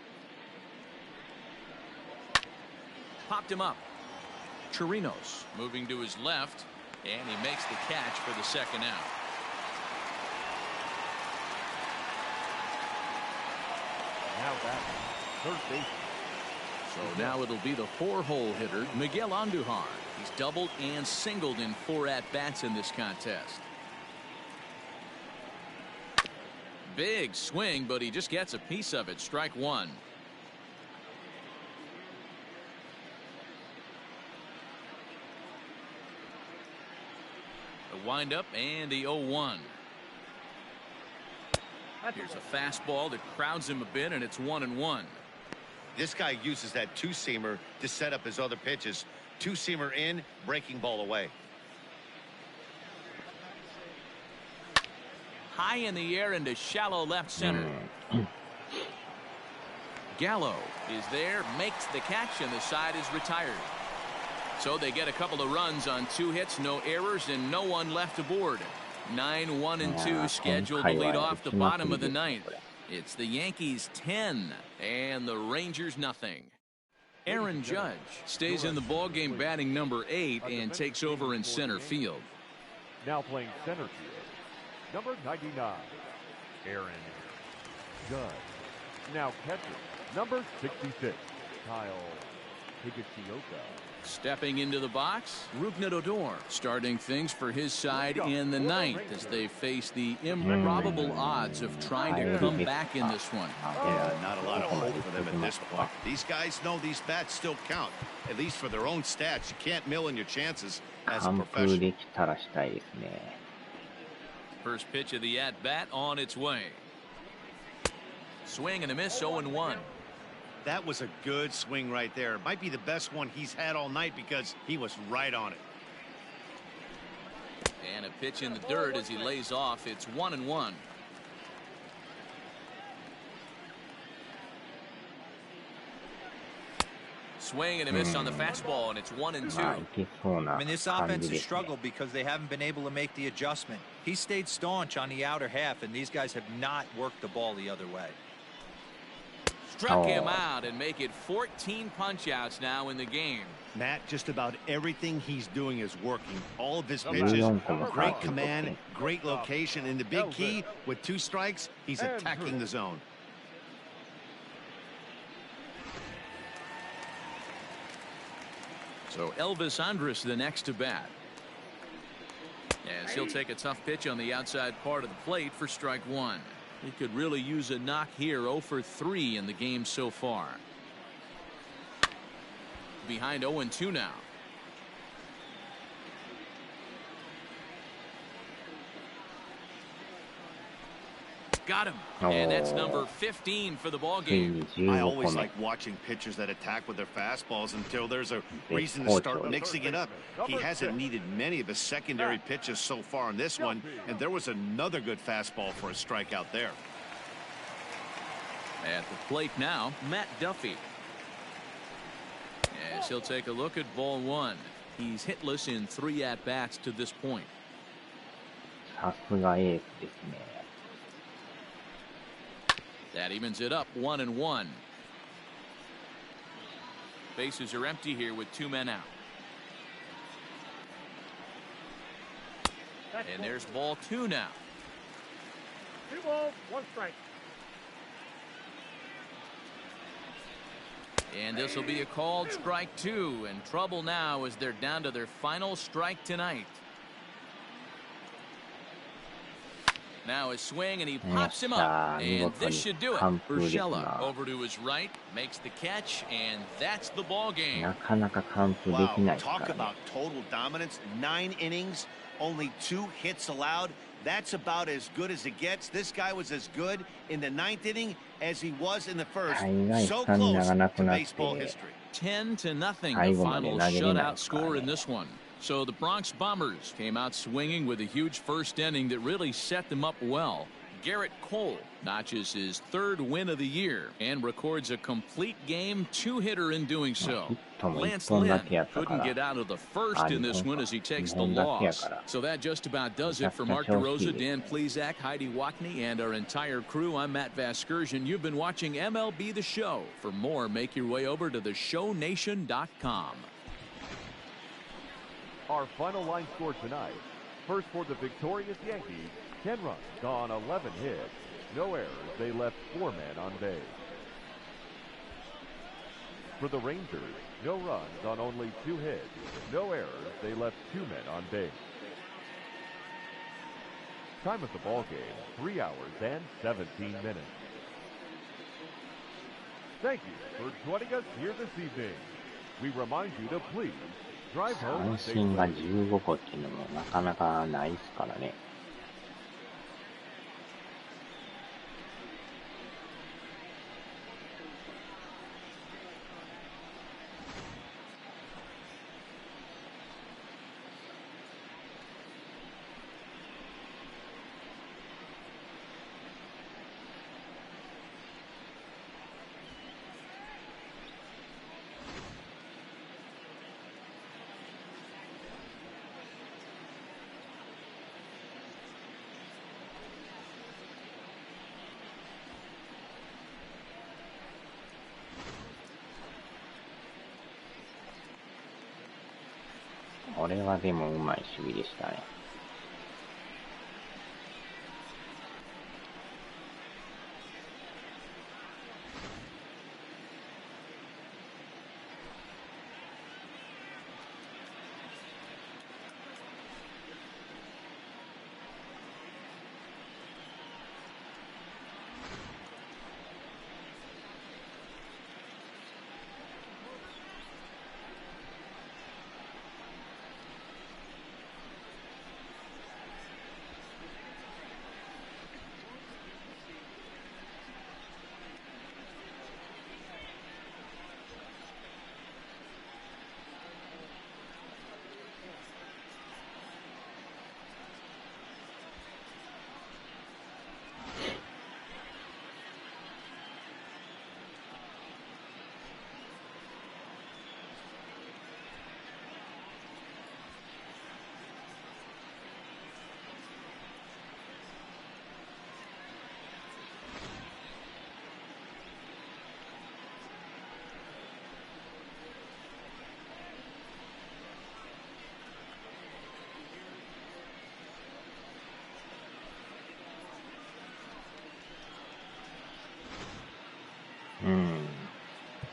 Popped him up. Chronos moving to his left, and he makes the catch for the second out. Now batting, third base. So now it'll be the 4-hole hitter, Miguel Andujar. He's doubled and singled in 4 at-bats in this contest. Big swing, but he just gets a piece of it. Strike 1. The windup and the 0-1. Here's a fastball that crowds him a bit, and it's 1-1. This guy uses that two-seamer to set up his other pitches. Two-seamer in, breaking ball away. High in the air into shallow left center. Gallo is there, makes the catch, and the side is retired. So they get a couple of runs on 2 hits, no errors, and no one left aboard. 9-1-2 scheduled to lead off the bottom of the 9th. It's the Yankees 10 and the Rangers nothing. Aaron Judge stays in the ballgame batting number 8 and takes over in center field. Now playing center field, number 99, Aaron Judge. Now catcher, number 66, Kyle Higashioka. Stepping into the box, Rougned Odor starting things for his side in the 9th as they face the improbable odds of trying to come back in this one. Yeah, not a lot of hope for them at this point. These guys know these bats still count, at least for their own stats. You can't mill in your chances as a 完封 professional. できたらしたいですね。 First pitch of the at-bat on its way. Swing and a miss, 0-1. That was a good swing right there. It might be the best one he's had all night because he was right on it. And a pitch in the dirt as he lays off. It's 1-1. Swing and a miss on the fastball, and it's 1-2. まあいけそうな I mean, this 感 offense じで has すね。 struggled because they haven't been able to make the adjustment. He stayed staunch on the outer half, and these guys have not worked the ball the other way. Struck him out and make it 14 punch-outs now in the game. Matt, just about everything he's doing is working. All of his 14 pitches, 個も great カーブ取って command, great location, and the big key with 2 strikes, he's attacking the zone. So Elvis Andrus the next to bat. As he'll take a tough pitch on the outside part of the plate for strike 1. He could really use a knock here. 0 for 3 in the game so far. behind 0-2 now. Got him. And that's number 15 for the ball game. I always like watching pitchers that attack with their fastballs until there's a reason to start mixing it up. He hasn't needed many of his secondary pitches so far in this one, and there was another good fastball for a strikeout there. At the plate now, Matt Duffy. As he'll take a look at ball one. He's hitless in 3 at-bats to this point. さすがエースですね。That evens it up 1-1. Bases are empty here with 2 men out. And there's ball 2 now. 2 balls, 1 strike. And this will be a called strike 2. And trouble now as they're down to their final strike tonight. Now his swing, and he pops him up. And this should do it. Urshela over to his right, makes the catch, and that's the ball game. なかなか完封できないですか Talk らね。 about total dominance. 9 innings, only 2 hits allowed. That's about as good as it gets. This guy was as good in the 9th inning as he was in the first. 大概 So スタミナ close がな to くなっ baseball て history. 10-0, the 最後まで final 投げれない shutout ですから score ね。 in this one. So the Bronx Bombers came out swinging with a huge first inning that really set them up well. Garrett Cole notches his 3rd win of the year and records a complete game 2-hitter in doing so. Lance Lynn couldn't get out of the first in this one as he takes the loss. So that just about does it for Mark DeRosa, Dan Plesac, Heidi Watney, and our entire crew. I'm Matt Vasgersian. You've been watching MLB The Show. For more, make your way over to theshownation.com. Our final line score tonight. First for the victorious Yankees, 10 runs on 11 hits. No errors. They left 4 men on base. For the Rangers, no runs on only 2 hits. No errors. They left 2 men on base. Time of the ball game, 3 hours and 17 minutes. Thank you for joining us here this evening. We remind you to please drive 三 home 振が safely. 15個っていうのもなかなかないですからね。これはでもうまい守備でしたね。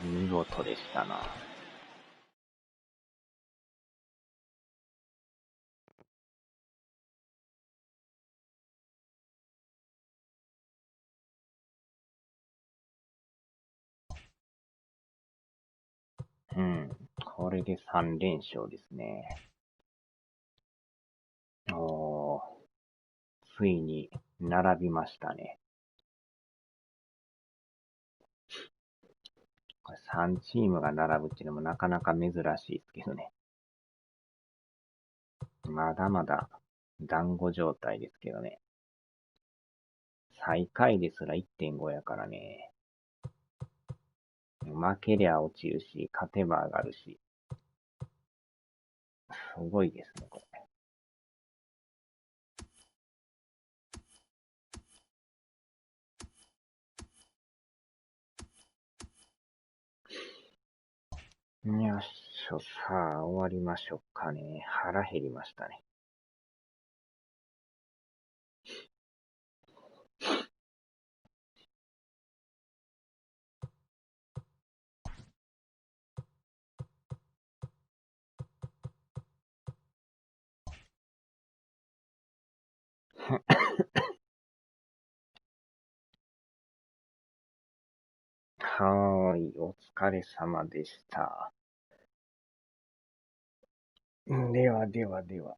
見事でしたな。これで3連勝ですね。おー、ついに並びましたね。これ3チームが並ぶっていうのもなかなか珍しいですけどね。まだまだ団子状態ですけどね。最下位ですら 1.5 やからね。負けりゃ落ちるし、勝てば上がるし。すごいですね、これ。よっしょ、さあ、終わりましょうかね。腹減りましたね。はーい、お疲れ様でした。ではではでは。